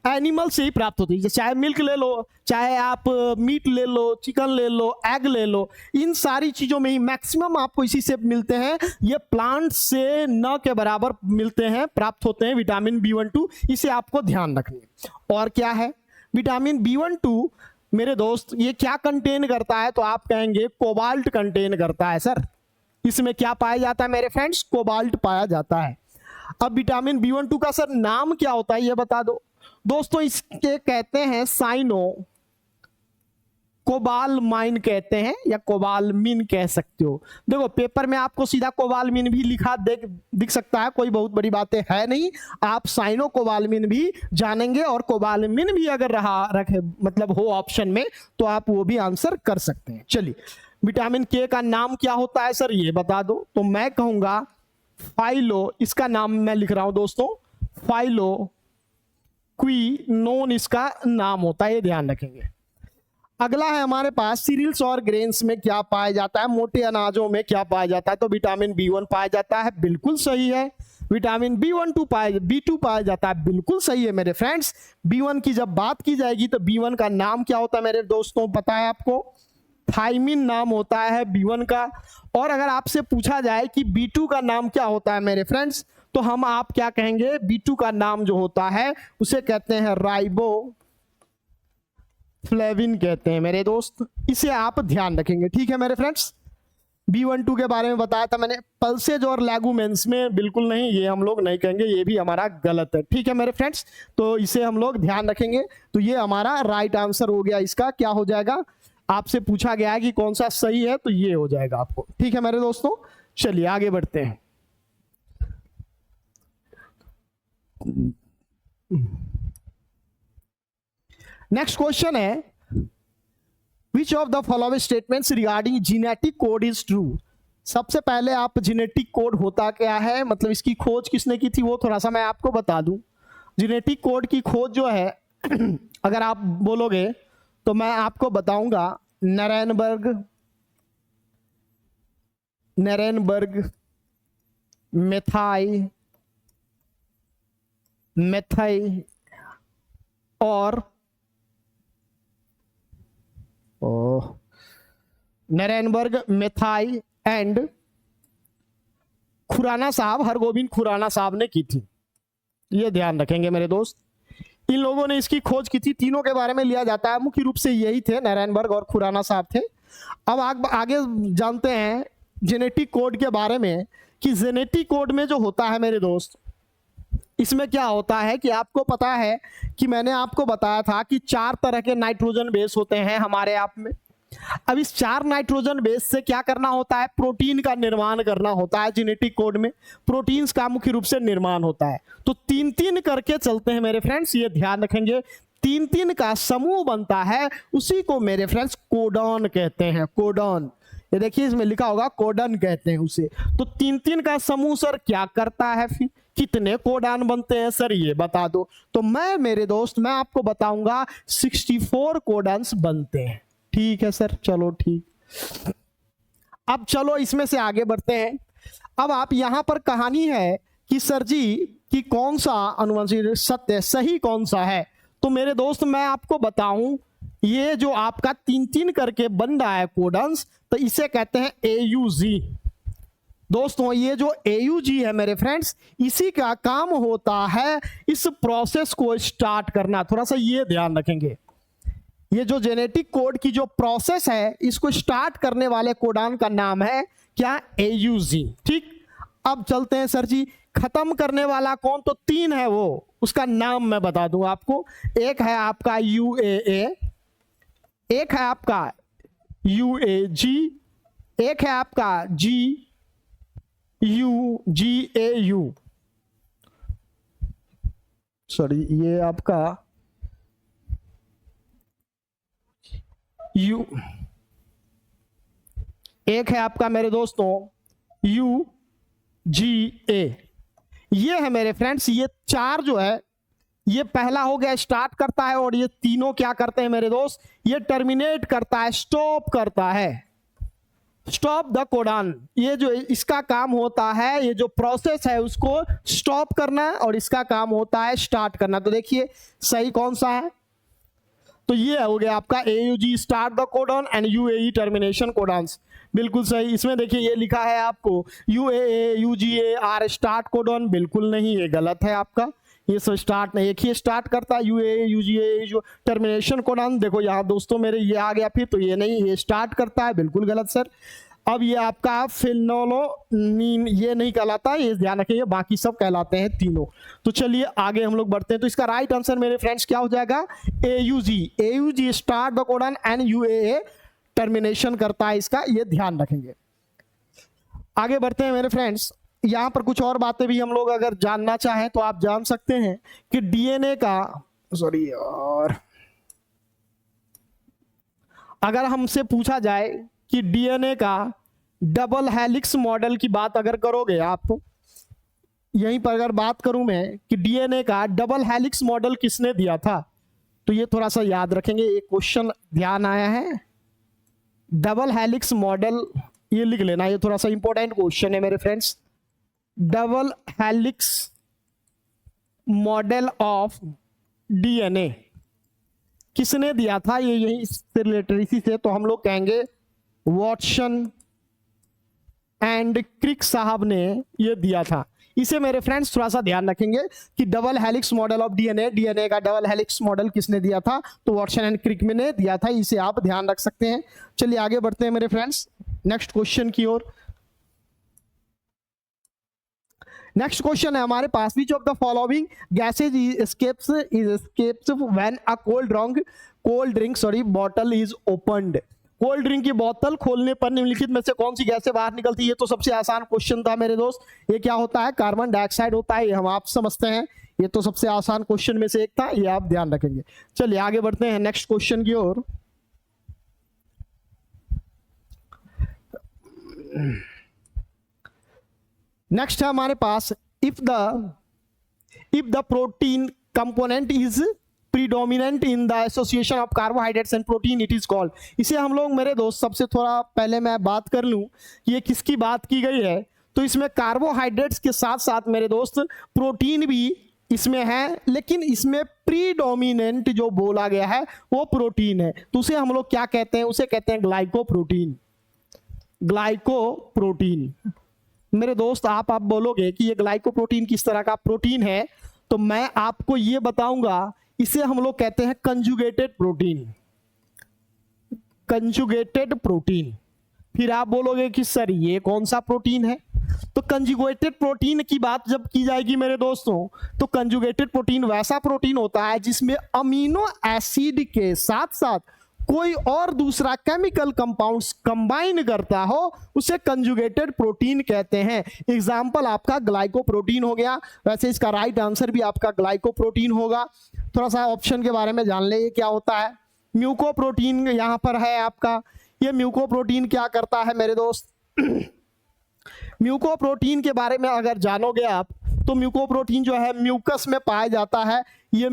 एनिमल से ही प्राप्त होती है। चाहे मिल्क ले लो, चाहे आप मीट ले लो, चिकन ले लो, एग ले लो, इन सारी चीजों में ही मैक्सिमम आपको इसी से मिलते हैं। ये प्लांट से न के बराबर मिलते हैं, प्राप्त होते हैं विटामिन B12, इसे आपको ध्यान रखनी है। और क्या है विटामिन B12 मेरे दोस्त, ये क्या कंटेन करता है, तो आप कहेंगे कोबाल्ट कंटेन करता है। सर इसमें क्या पाया जाता है मेरे फ्रेंड्स, कोबाल्ट पाया जाता है। अब विटामिन B12 का सर नाम क्या होता है ये बता दो दोस्तों। इसके कहते हैं साइनो कोबालमाइन कहते हैं, या कोबालमिन कह सकते हो। देखो पेपर में आपको सीधा कोबालमिन भी लिखा दिख सकता है, कोई बहुत बड़ी बातें है नहीं। आप साइनो कोबालमिन भी जानेंगे और कोबालमिन भी अगर रखे मतलब हो ऑप्शन में तो आप वो भी आंसर कर सकते हैं। चलिए विटामिन के का नाम क्या होता है सर ये बता दो। तो मैं कहूंगा फाइलो, इसका नाम मैं लिख रहा हूं दोस्तों, फाइलो क्विनोन इसका नाम होता है, ये ध्यान रखेंगे। अगला है हमारे पास सीरियल्स और ग्रेन्स में क्या पाया जाता है, मोटे अनाजों में क्या पाया जाता है। तो विटामिन B1 पाया जाता है, बिल्कुल सही है। विटामिन B2 पाया जाता है, बिल्कुल सही है मेरे फ्रेंड्स। B1 की जब बात की जाएगी तो B1 का नाम क्या होता है मेरे दोस्तों, पता है आपको, थाइमिन नाम होता है B1 का। और अगर आपसे पूछा जाए कि B2 का नाम क्या होता है मेरे फ्रेंड्स, तो हम आप क्या कहेंगे, B2 का नाम जो होता है उसे कहते हैं राइबो फ्लेविन कहते हैं मेरे दोस्त, इसे आप ध्यान रखेंगे। ठीक है मेरे फ्रेंड्स, B12 के बारे में बताया था मैंने। पल्सेज और लैगुमेंस में बिल्कुल नहीं, ये हम लोग नहीं कहेंगे, ये भी हमारा गलत है। ठीक है मेरे फ्रेंड्स, तो इसे हम लोग ध्यान रखेंगे। तो ये हमारा राइट आंसर हो गया। इसका क्या हो जाएगा, आपसे पूछा गया है कि कौन सा सही है तो ये हो जाएगा आपको। ठीक है मेरे दोस्तों, चलिए आगे बढ़ते हैं। नेक्स्ट क्वेश्चन है विच of the following statements regarding genetic code is true. सबसे पहले आप जीनेटिक कोड होता क्या है, मतलब इसकी खोज किसने की थी वो थोड़ा सा मैं आपको बता दूं। जीनेटिक कोड की खोज जो है अगर आप बोलोगे तो मैं आपको बताऊंगा नरेनबर्ग मेथाई और नरेनबर्ग, मेथाई एंड खुराना साहब, हरगोविंद खुराना साहब ने की थी। ये ध्यान रखेंगे मेरे दोस्त, इन लोगों ने इसकी खोज की थी। तीनों के बारे में लिया जाता है, मुख्य रूप से यही थे, नरेनबर्ग और खुराना साहब थे। अब आगे जानते हैं जेनेटिक कोड के बारे में कि जेनेटिक कोड में जो होता है मेरे दोस्त, इसमें क्या होता है कि आपको पता है कि मैंने आपको बताया था कि 4 तरह के नाइट्रोजन बेस होते हैं हमारे आप में। अब इस 4 नाइट्रोजन बेस से क्या करना होता है, प्रोटीन का निर्माण करना होता है। जेनेटिक कोड में प्रोटीन्स का मुख्य रूप से निर्माण होता है। तो 3-3 करके चलते हैं मेरे फ्रेंड्स, ये ध्यान रखेंगे। 3-3 का समूह बनता है, उसी को मेरे फ्रेंड्स कोडॉन कहते हैं। कोडॉन, ये देखिए इसमें लिखा होगा कोडन कहते हैं उसे। तो 3-3 का समूह सर क्या करता है, फिर कितने कोडान बनते हैं सर ये बता दो। तो मेरे दोस्त मैं आपको बताऊंगा 64 कोडान्स बनते हैं। ठीक है सर, चलो ठीक। अब चलो इसमें से आगे बढ़ते हैं। अब आप यहां पर कहानी है कि सर जी कि कौन सा अनुवंशिक सत्य सही कौन सा है। तो मेरे दोस्त मैं आपको बताऊं, ये जो आपका 3-3 करके बन रहा है कोडन्स, तो इसे कहते हैं AUG। दोस्तों ये जो AUG है मेरे फ्रेंड्स, इसी का काम होता है इस प्रोसेस को स्टार्ट करना। थोड़ा सा ये ध्यान रखेंगे, ये जो जेनेटिक कोड की जो प्रोसेस है, इसको स्टार्ट करने वाले कोडान का नाम है क्या, AUG। ठीक, अब चलते हैं सर जी, खत्म करने वाला कौन, तो 3 है वो, उसका नाम मैं बता दूं आपको। एक है आपका UAA, एक है आपका UAG, एक है आपका GAU। सॉरी, ये आपका एक है आपका मेरे दोस्तों UGA। ये है मेरे फ्रेंड्स, ये 4 जो है, ये पहला हो गया स्टार्ट करता है, और ये तीनों क्या करते हैं मेरे दोस्त, ये टर्मिनेट करता है, स्टॉप करता है, स्टॉप द कोडान। ये जो इसका काम होता है, ये जो प्रोसेस है उसको स्टॉप करना, और इसका काम होता है स्टार्ट करना। तो देखिए सही कौन सा है, तो ये हो गया आपका AUG start the codon and UAE termination codons. बिल्कुल सही। इसमें देखिए ये लिखा है आपको UAA UGA are start codon, बिल्कुल नहीं, ये गलत है आपका। ये सब स्टार्ट नहीं, एक ही स्टार्ट करता है UAA UGA जो टर्मिनेशन कोडॉन। देखो यहाँ दोस्तों मेरे ये आ गया फिर, तो ये नहीं, ये स्टार्ट करता है, बिल्कुल गलत सर। अब ये आपका फिनोलोनीन, ये नहीं कहलाता, ये ध्यान रखिए, बाकी सब कहलाते हैं तीनों। तो चलिए आगे हम लोग बढ़ते हैं। तो इसका राइट आंसर मेरे फ्रेंड्स क्या हो जाएगा, AUG start the codon and UAA termination करता है इसका, ये ध्यान रखेंगे। आगे बढ़ते हैं मेरे फ्रेंड्स। यहां पर कुछ और बातें भी हम लोग अगर जानना चाहें तो आप जान सकते हैं कि DNA का, सॉरी यार, अगर हमसे पूछा जाए कि DNA का डबल हेलिक्स मॉडल की बात अगर करोगे आप, यहीं पर अगर बात करूं मैं कि DNA का डबल हेलिक्स मॉडल किसने दिया था, तो ये थोड़ा सा याद रखेंगे, एक क्वेश्चन ध्यान आया है। डबल हेलिक्स मॉडल, ये लिख लेना, ये थोड़ा सा इंपॉर्टेंट क्वेश्चन है मेरे friends. Double helix model of DNA किसने दिया था, ये यही इससे रिलेटेड, इसी से, तो हम लोग कहेंगे वॉटसन एंड क्रिक साहब ने ये दिया था। इसे मेरे फ्रेंड्स थोड़ा सा ध्यान रखेंगे कि double helix model of DNA का डबल हेलिक्स मॉडल किसने दिया था, तो वॉटसन एंड क्रिक में ने दिया था, इसे आप ध्यान रख सकते हैं। चलिए आगे बढ़ते हैं मेरे फ्रेंड्स नेक्स्ट क्वेश्चन की ओर। नेक्स्ट क्वेश्चन है हमारे पास, which of the following gases escapes when a cold drink bottle is opened. Cold drink की बोतल खोलने पर निम्नलिखित में से कौन सी गैसें बाहर निकलती है। ये तो सबसे आसान क्वेश्चन था मेरे दोस्त। ये क्या होता है, कार्बन डाइऑक्साइड होता है, ये हम आप समझते हैं, ये तो सबसे आसान क्वेश्चन में से एक था, ये आप ध्यान रखेंगे। चलिए आगे बढ़ते हैं नेक्स्ट क्वेश्चन की ओर। नेक्स्ट है हमारे पास, if the protein component is predominant in the association of carbohydrates and protein, it is called. इसे हम लोग मेरे दोस्त सबसे थोड़ा पहले मैं बात कर लूं, ये किसकी बात की गई है, तो इसमें कार्बोहाइड्रेट्स के साथ साथ मेरे दोस्त प्रोटीन भी इसमें है, लेकिन इसमें प्रीडोमिनेंट जो बोला गया है वो प्रोटीन है, तो उसे हम लोग क्या कहते हैं, उसे कहते हैं ग्लाइकोप्रोटीन। ग्लाइकोप्रोटीन। मेरे दोस्त आप बोलोगे कि ये ग्लाइकोप्रोटीन किस तरह का प्रोटीन है, तो मैं आपको ये बताऊंगा, इसे हम लोग कहते हैं कंजुगेटेड प्रोटीन। Conjugated protein. फिर आप बोलोगे कि सर ये कौन सा प्रोटीन है, तो कंजुगेटेड प्रोटीन की बात जब की जाएगी मेरे दोस्तों, तो कंजुगेटेड प्रोटीन वैसा प्रोटीन होता है जिसमें अमीनो एसिड के साथ साथ कोई और दूसरा केमिकल कंपाउंड्स कंबाइन करता हो, उसे कंजुगेटेड प्रोटीन कहते हैं। एग्जांपल आपका ग्लाइकोप्रोटीन हो गया। वैसे इसका राइट आंसर भी आपका ग्लाइकोप्रोटीन होगा। थोड़ा सा ऑप्शन के बारे में जान ले, ये क्या होता है। म्यूकोप्रोटीन यहां पर है आपका। ये म्यूकोप्रोटीन क्या करता है मेरे दोस्त, म्यूकोप्रोटीन के बारे में अगर जानोगे आप, तो म्यूकोप्रोटीन जो है म्यूकस में पाया जाता है। ये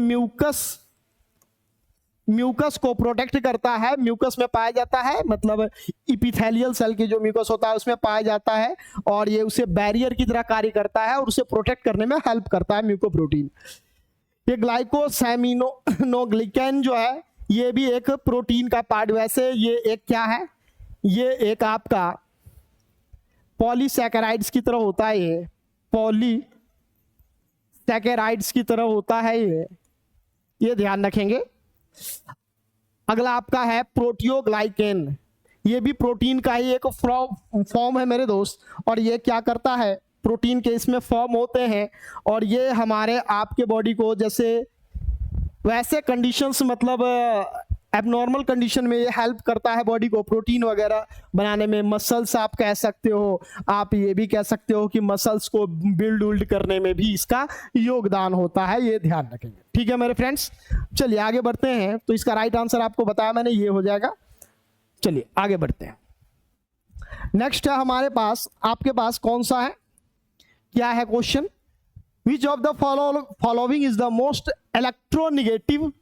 म्यूकस को प्रोटेक्ट करता है, म्यूकस में पाया जाता है, मतलब इपिथेलियल सेल की जो म्यूकस होता है उसमें पाया जाता है, और ये उसे बैरियर की तरह कार्य करता है और उसे प्रोटेक्ट करने में हेल्प करता है म्यूकोप्रोटीन। ये ग्लाइकोसैमिनोग्लिकैन जो है, ये भी एक प्रोटीन का पार्ट। वैसे ये एक क्या है, ये एक आपका पॉलीसैकेराइड्स की तरह होता है। ये पॉलीसैकेराइड्स की तरह होता है ये ध्यान रखेंगे। अगला आपका है प्रोटियोग्लाइकेन। ये भी प्रोटीन का ही एक फॉर्म है मेरे दोस्त, और ये क्या करता है, प्रोटीन के इसमें फॉर्म होते हैं, और ये हमारे आपके बॉडी को जैसे वैसे कंडीशंस, मतलब एबनॉर्मल कंडीशन में ये हेल्प करता है बॉडी को प्रोटीन वगैरह बनाने में। मसल्स आप कह सकते हो, आप ये भी कह सकते हो कि मसल्स को बिल्ड करने में भी इसका योगदान होता है, ये ध्यान रखेंगे। ठीक है मेरे फ्रेंड्स, चलिए आगे बढ़ते हैं। तो इसका राइट आंसर आपको बताया मैंने, ये हो जाएगा। चलिए आगे बढ़ते हैं। नेक्स्ट है हमारे पास, आपके पास कौन सा है, क्या है question, which of the following is the most electronegative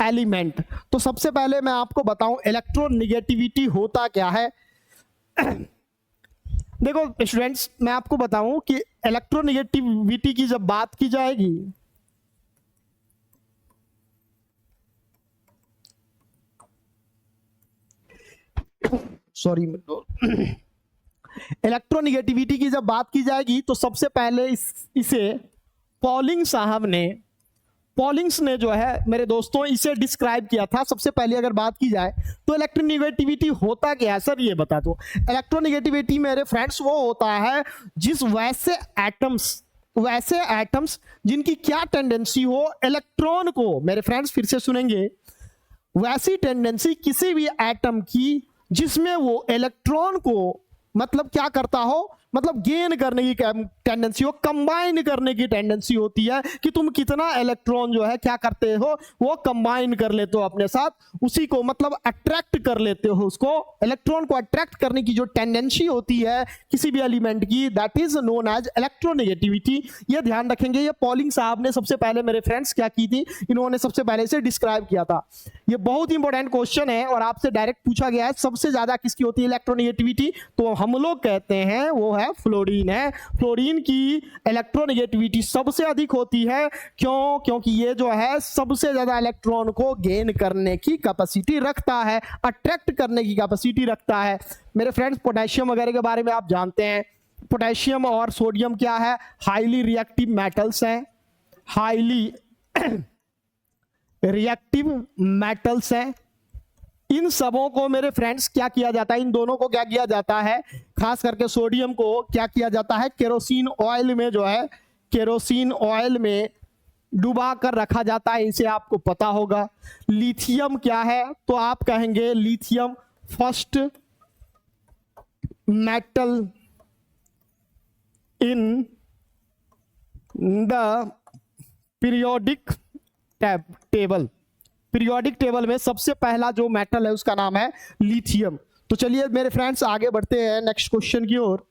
element. तो सबसे पहले मैं आपको बताऊं इलेक्ट्रोनेगेटिविटी होता क्या है। देखो स्टूडेंट्स, मैं आपको बताऊं कि इलेक्ट्रोनेगेटिविटी की जब बात की जाएगी, सॉरी इलेक्ट्रोनेगेटिविटी की जब बात की जाएगी, तो सबसे पहले इसे पॉलिंग्स ने जो है मेरे दोस्तों इसे डिस्क्राइब किया था। सबसे पहले अगर बात की जाए तो इलेक्ट्रोनेगेटिविटी होता क्या है सर, ये बता दो। इलेक्ट्रोनेगेटिविटी मेरे फ्रेंड्स वो होता है जिस वैसे एटम्स जिनकी क्या टेंडेंसी हो, इलेक्ट्रॉन को, मेरे फ्रेंड्स फिर से सुनेंगे, वैसी टेंडेंसी किसी भी एटम की जिसमें वो इलेक्ट्रॉन को मतलब क्या करता हो, मतलब गेन करने की टेंडेंसी हो, कंबाइन करने की टेंडेंसी होती है, कि तुम कितना इलेक्ट्रॉन जो है क्या करते हो, वो कंबाइन कर लेते हो अपने साथ, उसी को मतलब अट्रैक्ट कर लेते हो, उसको इलेक्ट्रॉन को अट्रैक्ट करने की जो टेंडेंसी होती है किसी भी एलिमेंट की, that is known as electronegativity. ये ध्यान रखेंगे। ये पॉलिंग साहब ने सबसे पहले मेरे फ्रेंड्स क्या की थी, इन्होंने सबसे पहले इसे डिस्क्राइब किया था। ये बहुत इंपॉर्टेंट क्वेश्चन है और आपसे डायरेक्ट पूछा गया है, सबसे ज्यादा किसकी होती है इलेक्ट्रोनेगेटिविटी, तो हम लोग कहते हैं वो है फ्लोरीन है। फ्लोरीन की इलेक्ट्रोनेगेटिविटी सबसे अधिक होती है, क्यों, क्योंकि ये जो है सबसे ज्यादा इलेक्ट्रॉन को गेन करने की कैपेसिटी रखता है, अट्रैक्ट करने की कैपेसिटी रखता है। मेरे फ्रेंड्स पोटेशियम वगैरह के बारे में आप जानते हैं, पोटेशियम और सोडियम क्या है, हाईली रिएक्टिव मेटल्स हैं, हाईली रिएक्टिव मेटल्स हैं। इन सबों को मेरे फ्रेंड्स क्या किया जाता है, इन दोनों को क्या किया जाता है, खास करके सोडियम को क्या किया जाता है, केरोसिन ऑयल में जो है, केरोसिन ऑयल में डुबा कर रखा जाता है, इसे आपको पता होगा। लिथियम क्या है, तो आप कहेंगे lithium first metal in the periodic table. Periodic table में सबसे पहला जो मेटल है उसका नाम है लिथियम। तो चलिए मेरे फ्रेंड्स आगे बढ़ते हैं नेक्स्ट क्वेश्चन की ओर।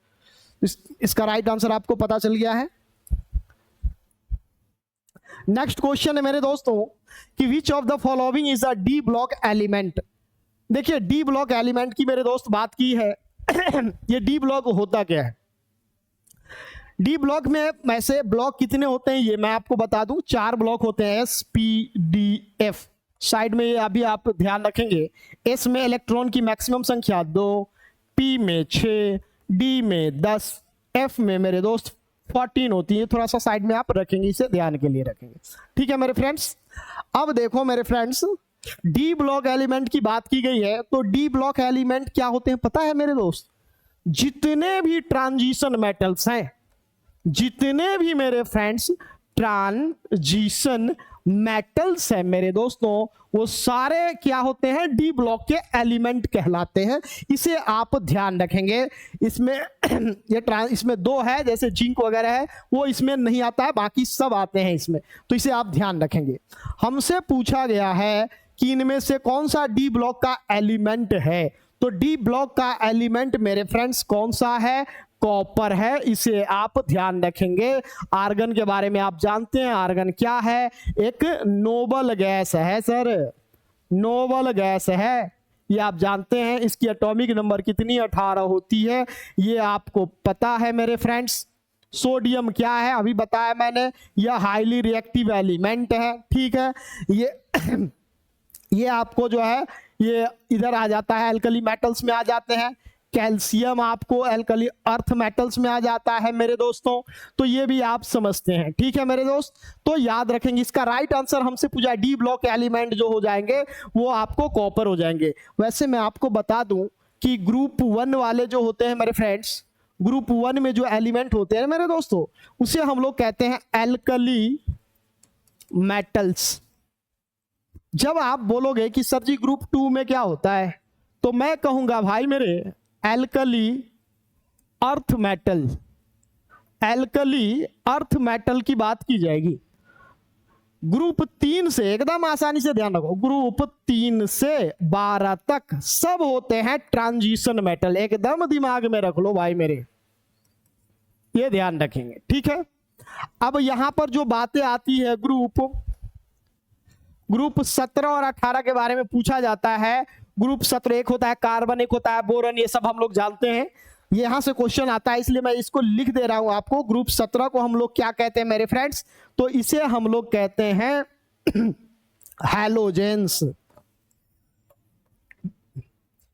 इसका राइट आंसर आपको पता चल गया है। नेक्स्ट क्वेश्चन है मेरे दोस्तों कि विच of the following is a D block element. देखिए डी ब्लॉक एलिमेंट की मेरे दोस्त बात की है। ये डी ब्लॉक होता क्या है, डी ब्लॉक में वैसे ब्लॉक कितने होते हैं ये मैं आपको बता दूं, 4 ब्लॉक होते हैं, S P D F. Side में अभी आप ध्यान रखेंगे, एस में इलेक्ट्रॉन की मैक्सिमम संख्या 2, P में 6, D में 10, F में मेरे दोस्त 14 होती है। थोड़ा सा साइड में आप रखेंगे, इसे ध्यान के लिए रखेंगे, ठीक है मेरे फ्रेंड्स। अब देखो मेरे फ्रेंड्स, डी ब्लॉक एलिमेंट की बात की गई है, तो डी ब्लॉक एलिमेंट क्या होते हैं पता है मेरे दोस्त? जितने भी ट्रांजिशन मेटल्स हैं, जितने भी मेरे फ्रेंड्स ट्रांजिशन मेटल्स हैं मेरे दोस्तों, वो सारे क्या होते हैं? डी ब्लॉक के एलिमेंट कहलाते हैं। इसे आप ध्यान रखेंगे। इसमें इसमें 2 है, जैसे जिंक वगैरह है वो इसमें नहीं आता है, बाकी सब आते हैं इसमें, तो इसे आप ध्यान रखेंगे। हमसे पूछा गया है कि इनमें से कौन सा डी ब्लॉक का एलिमेंट है, तो डी ब्लॉक का एलिमेंट मेरे फ्रेंड्स कौन सा है? कॉपर है, इसे आप ध्यान रखेंगे। आर्गन के बारे में आप जानते हैं, आर्गन क्या है? एक नोबल गैस है सर, नोबल गैस है, ये आप जानते हैं। इसकी एटॉमिक नंबर कितनी? 18 होती है, ये आपको पता है मेरे फ्रेंड्स। सोडियम क्या है? अभी बताया मैंने, यह हाईली रिएक्टिव एलिमेंट है, ठीक है। ये आपको जो है ये इधर आ जाता है, एल्कली मेटल्स में आ जाते हैं। कैल्शियम आपको एल्कली अर्थ मेटल्स में आ जाता है मेरे दोस्तों, तो ये भी आप समझते हैं, ठीक है मेरे दोस्त। तो याद रखेंगे, इसका राइट आंसर हमसे पूछा है, डी ब्लॉक एलिमेंट जो हो जाएंगे वो आपको कॉपर हो जाएंगे। वैसे मैं आपको बता दूं कि ग्रुप 1 वाले जो होते हैं मेरे फ्रेंड्स, ग्रुप 1 में जो एलिमेंट होते हैं मेरे दोस्तों, उसे हम लोग कहते हैं एल्कली मेटल्स। जब आप बोलोगे कि सर जी ग्रुप 2 में क्या होता है, तो मैं कहूंगा भाई मेरे alkali earth metal, alkali earth metal की बात की जाएगी। ग्रुप 3 से एकदम आसानी से ध्यान रखो, ग्रुप 3 से 12 तक सब होते हैं ट्रांजिशन मेटल। एकदम दिमाग में रख लो भाई मेरे, ये ध्यान रखेंगे, ठीक है। अब यहां पर जो बातें आती है, ग्रुप 17 और 18 के बारे में पूछा जाता है। ग्रुप 17 एक होता है कार्बन, एक होता है बोरन, ये सब हम लोग जानते हैं। यहां से क्वेश्चन आता है, इसलिए मैं इसको लिख दे रहा हूं आपको। ग्रुप 17 को हम लोग क्या कहते हैं मेरे फ्रेंड्स? तो इसे हम लोग कहते हैं हैलोजेंस।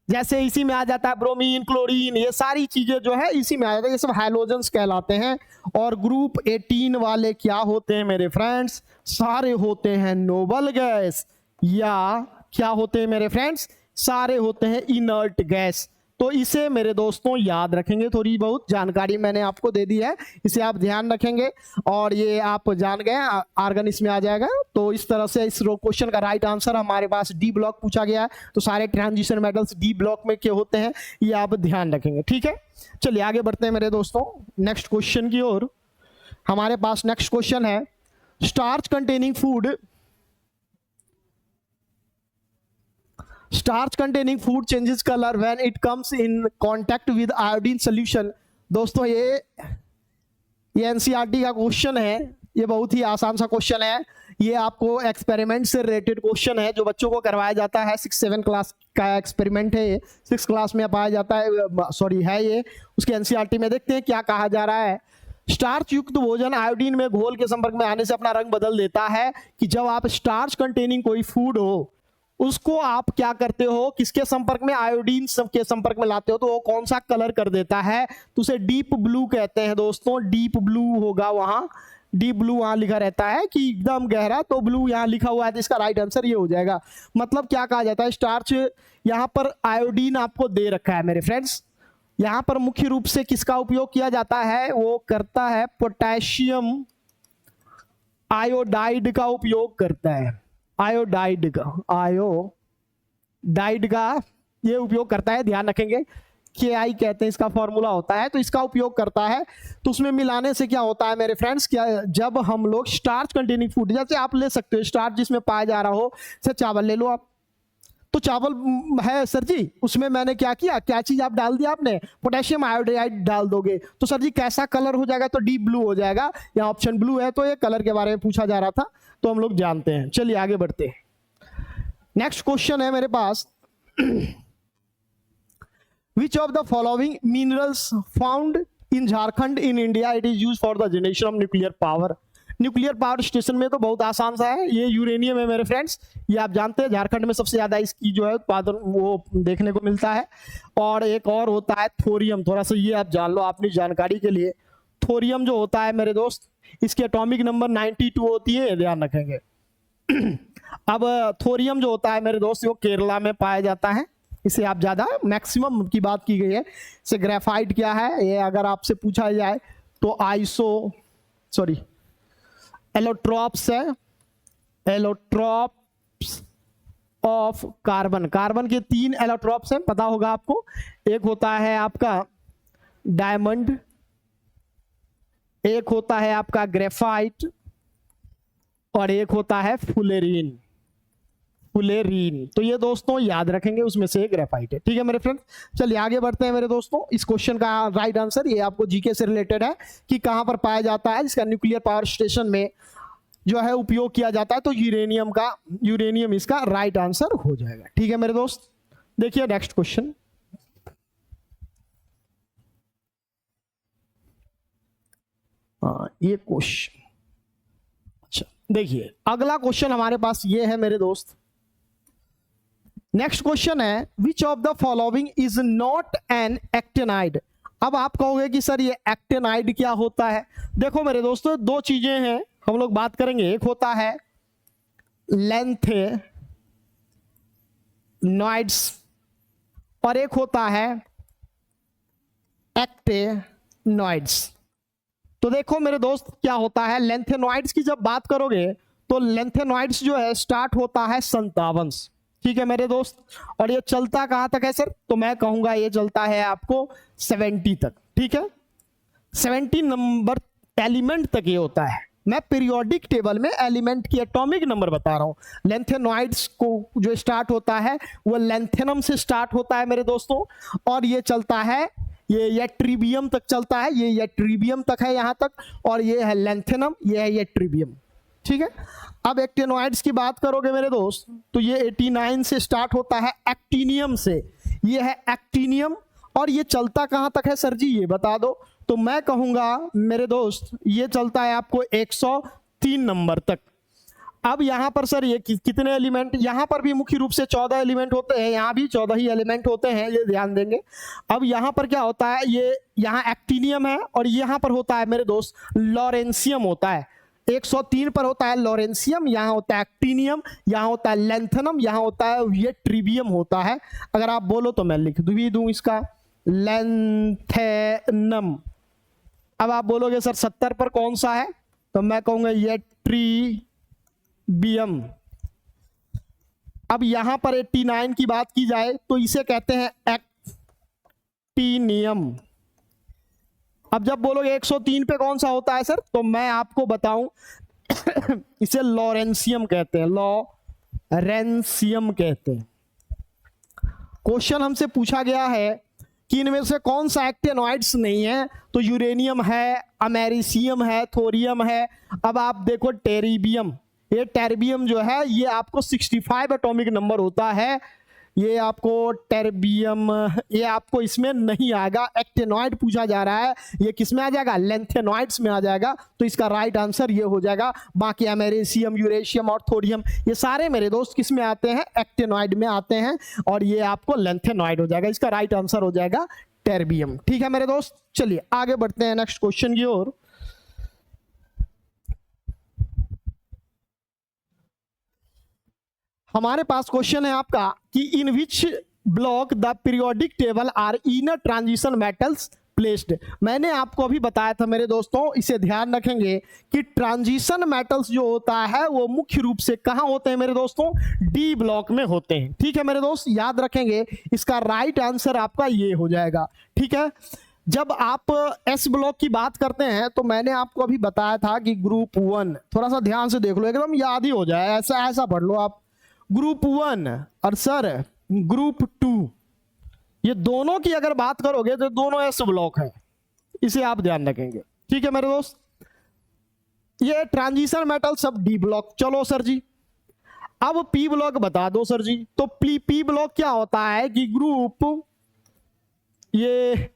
जैसे इसी में आ जाता है ब्रोमीन, क्लोरीन, ये सारी चीजें जो है इसी में आ जाता है, ये सब हैलोजेंस कहलाते हैं। और ग्रुप 18 वाले क्या होते हैं मेरे फ्रेंड्स? सारे होते हैं नोबल गैस, या क्या होते हैं मेरे फ्रेंड्स? सारे होते हैं इनर्ट गैस। तो इसे मेरे दोस्तों याद रखेंगे, थोड़ी बहुत जानकारी मैंने आपको दे दी है, इसे आप ध्यान रखेंगे। और ये आप जान गए, आर्गन इसमें आ जाएगा। तो इस तरह से इस क्वेश्चन का राइट आंसर हमारे पास डी ब्लॉक पूछा गया है, तो सारे ट्रांजिशन मेटल्स डी ब्लॉक में क्या होते हैं ये आप ध्यान रखेंगे, ठीक है। चलिए आगे बढ़ते हैं मेरे दोस्तों नेक्स्ट क्वेश्चन की ओर। हमारे पास नेक्स्ट क्वेश्चन है, starch containing food, starch containing food changes color when it comes in contact with iodine solution। दोस्तों ये एनसीईआरटी का क्वेश्चन है, ये बहुत ही आसान सा क्वेश्चन है। ये आपको एक्सपेरिमेंट से रिलेटेड क्वेश्चन है जो बच्चों को करवाया जाता है। 6-7 क्लास का एक्सपेरिमेंट है, 6 क्लास में पाया जाता है, सॉरी है ये उसके एनसीईआरटी में। देखते हैं क्या कहा जा रहा है। स्टार्च युक्त भोजन आयोडीन में घोल के संपर्क में आने से अपना रंग बदल देता है। कि जब आप स्टार्च कंटेनिंग कोई फूड हो, उसको आप क्या करते हो, किसके संपर्क में? आयोडीन के संपर्क में लाते हो, तो वो कौन सा कलर कर देता है? तो उसे डीप ब्लू कहते हैं दोस्तों। डीप ब्लू होगा वहां, डीप ब्लू वहां लिखा रहता है कि एकदम गहरा, तो ब्लू यहां लिखा हुआ है, तो इसका राइट आंसर ये हो जाएगा। मतलब क्या कहा जाता है, स्टार्च यहां पर आयोडीन आपको दे रखा है मेरे फ्रेंड्स। यहां पर मुख्य रूप से किसका उपयोग किया जाता है? वो करता है पोटेशियम आयोडाइड का उपयोग करता है। आयोडाइड का ये उपयोग करता है, ध्यान रखेंगे। KI कहते हैं इसका फॉर्मूला होता है, तो इसका उपयोग करता है। तो उसमें मिलाने से क्या होता है मेरे फ्रेंड्स, क्या जब हम लोग स्टार्च कंटेनिंग फूड, जैसे आप ले सकते हो स्टार्च जिसमें पाया जा रहा हो, जैसे चावल ले लो आप, तो चावल है सर जी, उसमें मैंने क्या किया, क्या चीज आप डाल दिया आपने? पोटेशियम आयोडाइड डाल दोगे तो सर जी कैसा कलर हो जाएगा? तो डीप ब्लू हो जाएगा। यहाँ ऑप्शन ब्लू है, तो ये कलर के बारे में पूछा जा रहा था, तो हम लोग जानते हैं। चलिए आगे बढ़ते हैं। नेक्स्ट क्वेश्चन है मेरे पास, which of the following minerals found in Jharkhand in India it is use for the generation of nuclear power. Nuclear power station में तो बहुत आसान सा है, ये यूरेनियम है मेरे फ्रेंड्स, ये आप जानते हैं झारखंड में सबसे ज्यादा इसकी जो है उत्पादन वो देखने को मिलता है। और एक और होता है थोरियम, थोड़ा सा ये आप जान लो अपनी जानकारी के लिए। थोरियम जो होता है मेरे दोस्त, इसकी एटॉमिक नंबर 92 होती है, ध्यान रखेंगे। अब थोरियम जो होता है मेरे दोस्त वो केरला में पाया जाता है, इसे आप ज्यादा मैक्सिमम की बात की गई है। से ग्रेफाइट क्या है, ये अगर आपसे पूछा जाए तो एलोट्रॉप्स है, एलोट्रॉप्स ऑफ कार्बन। कार्बन के 3 एलोट्रॉप्स हैं, पता होगा आपको। एक होता है आपका डायमंड, एक होता है आपका ग्रेफाइट, और एक होता है फुलेरीन। फुलेरीन तो ये दोस्तों याद रखेंगे, उसमें से ग्रेफाइट है। ठीक है मेरे फ्रेंड्स, चलिए आगे बढ़ते हैं मेरे दोस्तों। इस क्वेश्चन का राइट आंसर, ये आपको जीके से रिलेटेड है कि कहां पर पाया जाता है, जिसका न्यूक्लियर पावर स्टेशन में जो है उपयोग किया जाता है, तो यूरेनियम इसका राइट आंसर हो जाएगा। ठीक है मेरे दोस्त, देखिए नेक्स्ट क्वेश्चन। ये क्वेश्चन, अच्छा देखिए अगला क्वेश्चन हमारे पास ये है मेरे दोस्त। नेक्स्ट क्वेश्चन है, विच of the following is not an actinide. अब आप कहोगे कि सर ये एक्टिनाइड क्या होता है। देखो मेरे दोस्तों, 2 चीजें हैं हम लोग बात करेंगे, एक होता है लैंथेनॉइड्स और एक होता है एक्टिनॉइड्स। तो देखो मेरे दोस्त क्या होता है, लैंथेनॉइड्स की जब बात करोगे तो लैंथेनॉइड्स जो है स्टार्ट होता है 57 से। ठीक है मेरे दोस्त, और ये चलता कहां तक है सर, तो मैं कहूंगा ये चलता है आपको 70 तक। ठीक है, 70 नंबर एलिमेंट तक ये होता है। मैं पीरियोडिक टेबल में एलिमेंट की एटॉमिक नंबर बता रहा हूं। लैंथेनॉइड्स को जो स्टार्ट होता है वो लैंथेनम से स्टार्ट होता है मेरे दोस्तों, और ये चलता है, ये यट्रीबियम तक चलता है, ये यट्रीबियम तक है यहां तक, और ये है लैंथेनम, ये है यट्रीबियम। ठीक है, अब एक्टिनॉइड्स की बात करोगे मेरे दोस्त तो ये 89 से स्टार्ट होता है एक्टिनियम से, ये है एक्टिनियम, और ये चलता कहां तक है सर जी ये बता दो। तो मैं कहूंगा मेरे दोस्त ये चलता है आपको 103 नंबर तक। अब यहां पर सर ये कितने एलिमेंट, यहां पर भी मुख्य रूप से 14 एलिमेंट होते हैं, यहां भी 14 ही एलिमेंट होते हैं, ये ध्यान देंगे। अब यहां पर क्या होता है, ये यहां एक्टिनियम है और यहां पर होता है मेरे दोस्त लॉरेंसियम होता है। 103 पर होता है लॉरेंसियम, यहां होता है एक्टिनियम, यहां होता है लैंथेनम, यहां होता है ये ट्रिबियम होता है। अगर आप बोलो तो मैं लिख भी दूं इसका लैंथेनम। अब आप बोलोगे सर 70 पर कौन सा है, तो मैं कहूंगा ये ट्रिबियम। अब यहां पर 89 की बात की जाए तो इसे कहते हैं एक्टिनियम। अब जब बोलोगे 103 पे कौन सा होता है सर, तो मैं आपको बताऊं इसे लॉरेंसियम कहते हैं, लॉरेंसियम कहते हैं। क्वेश्चन हमसे पूछा गया है कि इनमें से कौन सा एक्टिनॉइड्स नहीं है, तो यूरेनियम है, अमेरिसियम है, थोरियम है। अब आप देखो टेरिबियम, ये टेरिबियम जो है ये आपको 65 एटॉमिक नंबर होता है, ये आपको टेरबियम, ये आपको इसमें नहीं आएगा। एक्टिनॉइड पूछा जा रहा है, ये किस में आ जाएगा, लैंथेनॉइड्स में आ जाएगा। तो इसका राइट आंसर ये हो जाएगा। बाकी अमेरिसियम, यूरेशियम और थोरियम ये सारे मेरे दोस्त किस में आते हैं, एक्टिनॉइड में आते हैं, और ये आपको लैंथेनॉइड हो जाएगा। इसका राइट आंसर हो जाएगा टेरबियम। ठीक है मेरे दोस्त, चलिए आगे बढ़ते हैं नेक्स्ट क्वेश्चन की ओर। हमारे पास क्वेश्चन है आपका कि in which block the periodic table are inner transition metals placed. मैंने आपको अभी बताया था मेरे दोस्तों, इसे ध्यान रखेंगे कि ट्रांजिशन मेटल्स जो होता है वो मुख्य रूप से कहां होते हैं मेरे दोस्तों, डी ब्लॉक में होते हैं। ठीक है मेरे दोस्त, याद रखेंगे, इसका राइट आंसर आपका ये हो जाएगा। ठीक है, जब आप एस ब्लॉक की बात करते हैं तो मैंने आपको अभी बताया था कि ग्रुप 1, थोड़ा सा ध्यान से देख लो, एकदम याद ही हो जाए, ऐसा ऐसा पढ़ लो आप। ग्रुप 1 और सर ग्रुप 2, ये दोनों की अगर बात करोगे तो दोनों एस ब्लॉक है, इसे आप ध्यान रखेंगे। ठीक है मेरे दोस्त, ये ट्रांजिशन मेटल सब डी ब्लॉक। चलो सर जी, अब पी ब्लॉक बता दो सर जी। तो पी ब्लॉक क्या होता है कि ग्रुप, ये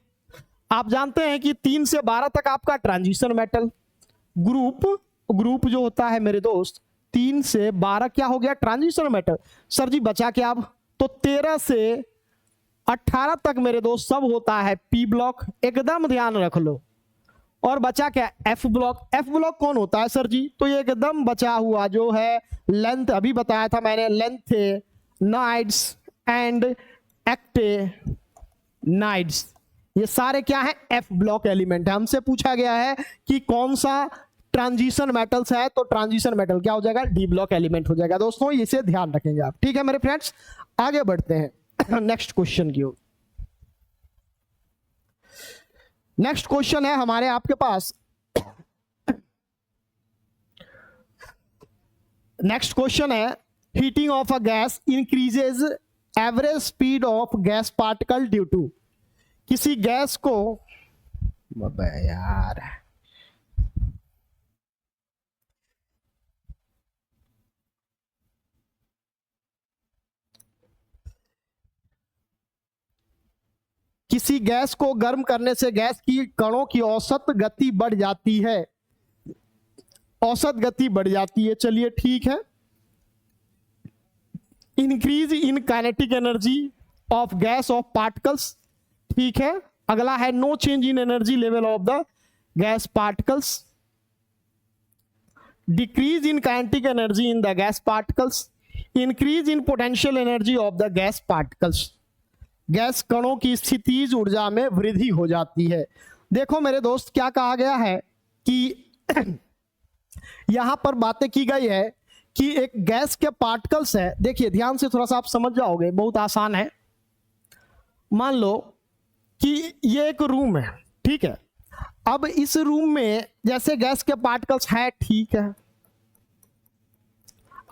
आप जानते हैं कि 3 से 12 तक आपका ट्रांजिशन मेटल, ग्रुप ग्रुप जो होता है मेरे दोस्त 3 से 12 क्या हो गया ट्रांजिशन मेटल। सर जी बचा क्या अब, तो 13 से 18 तक मेरे दोस्त सब होता है पी ब्लॉक, एकदम ध्यान रख लो। और बचा क्या एफ ब्लॉक। एफ ब्लॉक कौन होता है सर जी, तो ये एकदम बचा हुआ जो है लेंथ, अभी बताया था मैंने, लेंथ नाइड्स एंड एक्टेनाइड्स, ये सारे क्या है एफ ब्लॉक एलिमेंट है। हमसे पूछा गया है कि कौन सा ट्रांजिशन मेटल्स है, तो ट्रांजिशन मेटल क्या हो जाएगा डी ब्लॉक एलिमेंट हो जाएगा। दोस्तों इसे ध्यान रखेंगे आप, ठीक है मेरे फ्रेंड्स। आगे बढ़ते हैं नेक्स्ट क्वेश्चन की ओर। नेक्स्ट क्वेश्चन है हमारे आपके पास, नेक्स्ट क्वेश्चन है heating of a gas increases average speed of gas particle due to. किसी गैस को यार किसी गैस को गर्म करने से गैस की कणों की औसत गति बढ़ जाती है, औसत गति बढ़ जाती है, चलिए ठीक है। Increase in kinetic energy of gas of particles, ठीक है। अगला है no change in energy level of the gas particles, decrease in kinetic energy in the gas particles, increase in potential energy of the gas particles. Gas कणों की स्थितिज ऊर्जा में वृद्धि हो जाती है। देखो मेरे दोस्त क्या कहा गया है कि यहां पर बातें की गई है कि एक गैस के पार्टिकल्स है, देखिए ध्यान से थोड़ा सा आप समझ जाओगे, बहुत आसान है। मान लो कि ये एक रूम है, ठीक है। अब इस रूम में जैसे गैस के पार्टिकल्स है, ठीक है।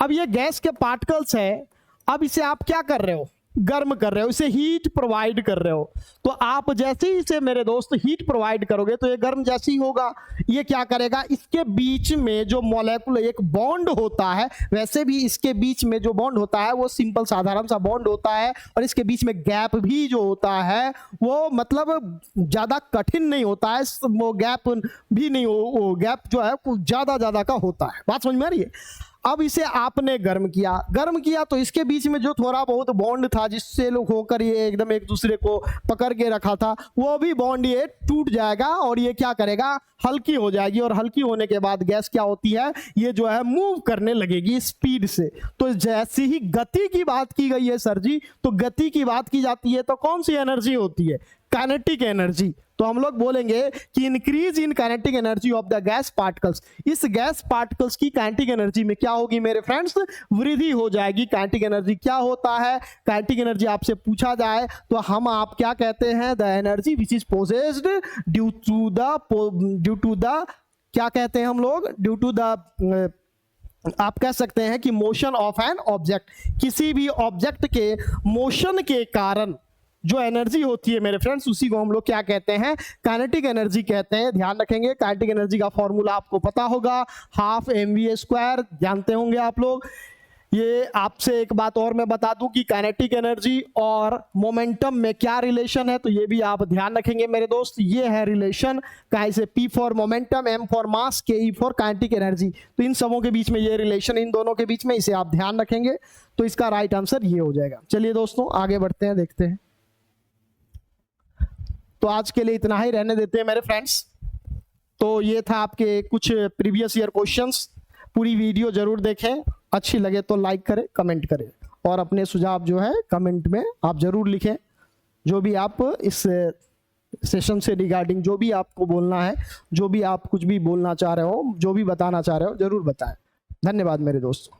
अब ये गैस के पार्टिकल्स है, अब इसे आप क्या कर रहे हो, गर्म कर रहे हो, इसे हीट प्रोवाइड कर रहे हो। तो आप जैसे ही इसे मेरे दोस्त हीट प्रोवाइड करोगे तो ये गर्म जैसे ही होगा, ये क्या करेगा, इसके बीच में जो मॉलिक्यूल एक बॉन्ड होता है, वैसे भी इसके बीच में जो बॉन्ड होता है वो सिंपल साधारण सा बॉन्ड होता है, और इसके बीच में गैप भी जो होता है वो मतलब ज्यादा कठिन नहीं होता है, वो गैप भी नहीं वो गैप जो है ज्यादा का होता है। बात समझ में आ रही है। अब इसे आपने गर्म किया तो इसके बीच में जो थोड़ा बहुत बॉन्ड था जिससे लोग होकर ये एकदम एक दूसरे को पकड़ के रखा था, वो भी बॉन्ड ये टूट जाएगा और ये क्या करेगा, हल्की हो जाएगी। और हल्की होने के बाद गैस क्या होती है, ये जो है मूव करने लगेगी स्पीड से। तो जैसे ही गति की बात की गई है सर जी, तो गति की बात की जाती है तो कौन सी एनर्जी होती है, काइनेटिक एनर्जी। तो हम लोग बोलेंगे कि increase in kinetic energy of the gas particles, इस गैस पार्टिकल्स की काइनेटिक एनर्जी में क्या होगी मेरे फ्रेंड्स, वृद्धि हो जाएगी। काइनेटिक एनर्जी क्या होता है, काइनेटिक एनर्जी आपसे पूछा जाए तो हम आप क्या कहते हैं, the energy which is possessed due to the क्या कहते हैं हम लोग, ड्यू टू द आप कह सकते हैं कि मोशन ऑफ एन ऑब्जेक्ट, किसी भी ऑब्जेक्ट के मोशन के कारण जो एनर्जी होती है मेरे फ्रेंड्स, उसी को हम लोग क्या कहते हैं, काइनेटिक एनर्जी कहते हैं। ध्यान रखेंगे काइनेटिक एनर्जी का फॉर्मूला आपको पता होगा, हाफ mv², जानते होंगे आप लोग। ये आपसे एक बात और मैं बता दूं कि काइनेटिक एनर्जी और मोमेंटम में क्या रिलेशन है, तो ये भी आप ध्यान रखेंगे मेरे दोस्त। ये है रिलेशन, कैसे P for momentum, M for mass, KE for kinetic energy, तो इन सबों के बीच में ये रिलेशन, इन दोनों के बीच में, इसे आप ध्यान रखेंगे तो इसका राइट आंसर ये हो जाएगा। चलिए दोस्तों आगे बढ़ते हैं, देखते हैं। तो आज के लिए इतना ही रहने देते हैं मेरे फ्रेंड्स। तो ये था आपके कुछ प्रीवियस ईयर क्वेश्चंस। पूरी वीडियो जरूर देखें, अच्छी लगे तो लाइक करें, कमेंट करें, और अपने सुझाव जो है कमेंट में आप जरूर लिखें। जो भी आप इस सेशन से रिगार्डिंग जो भी आपको बोलना है, जो भी आप कुछ भी बोलना चाह रहे हो, जो भी बताना चाह रहे हो, जरूर बताएं। धन्यवाद मेरे दोस्तों।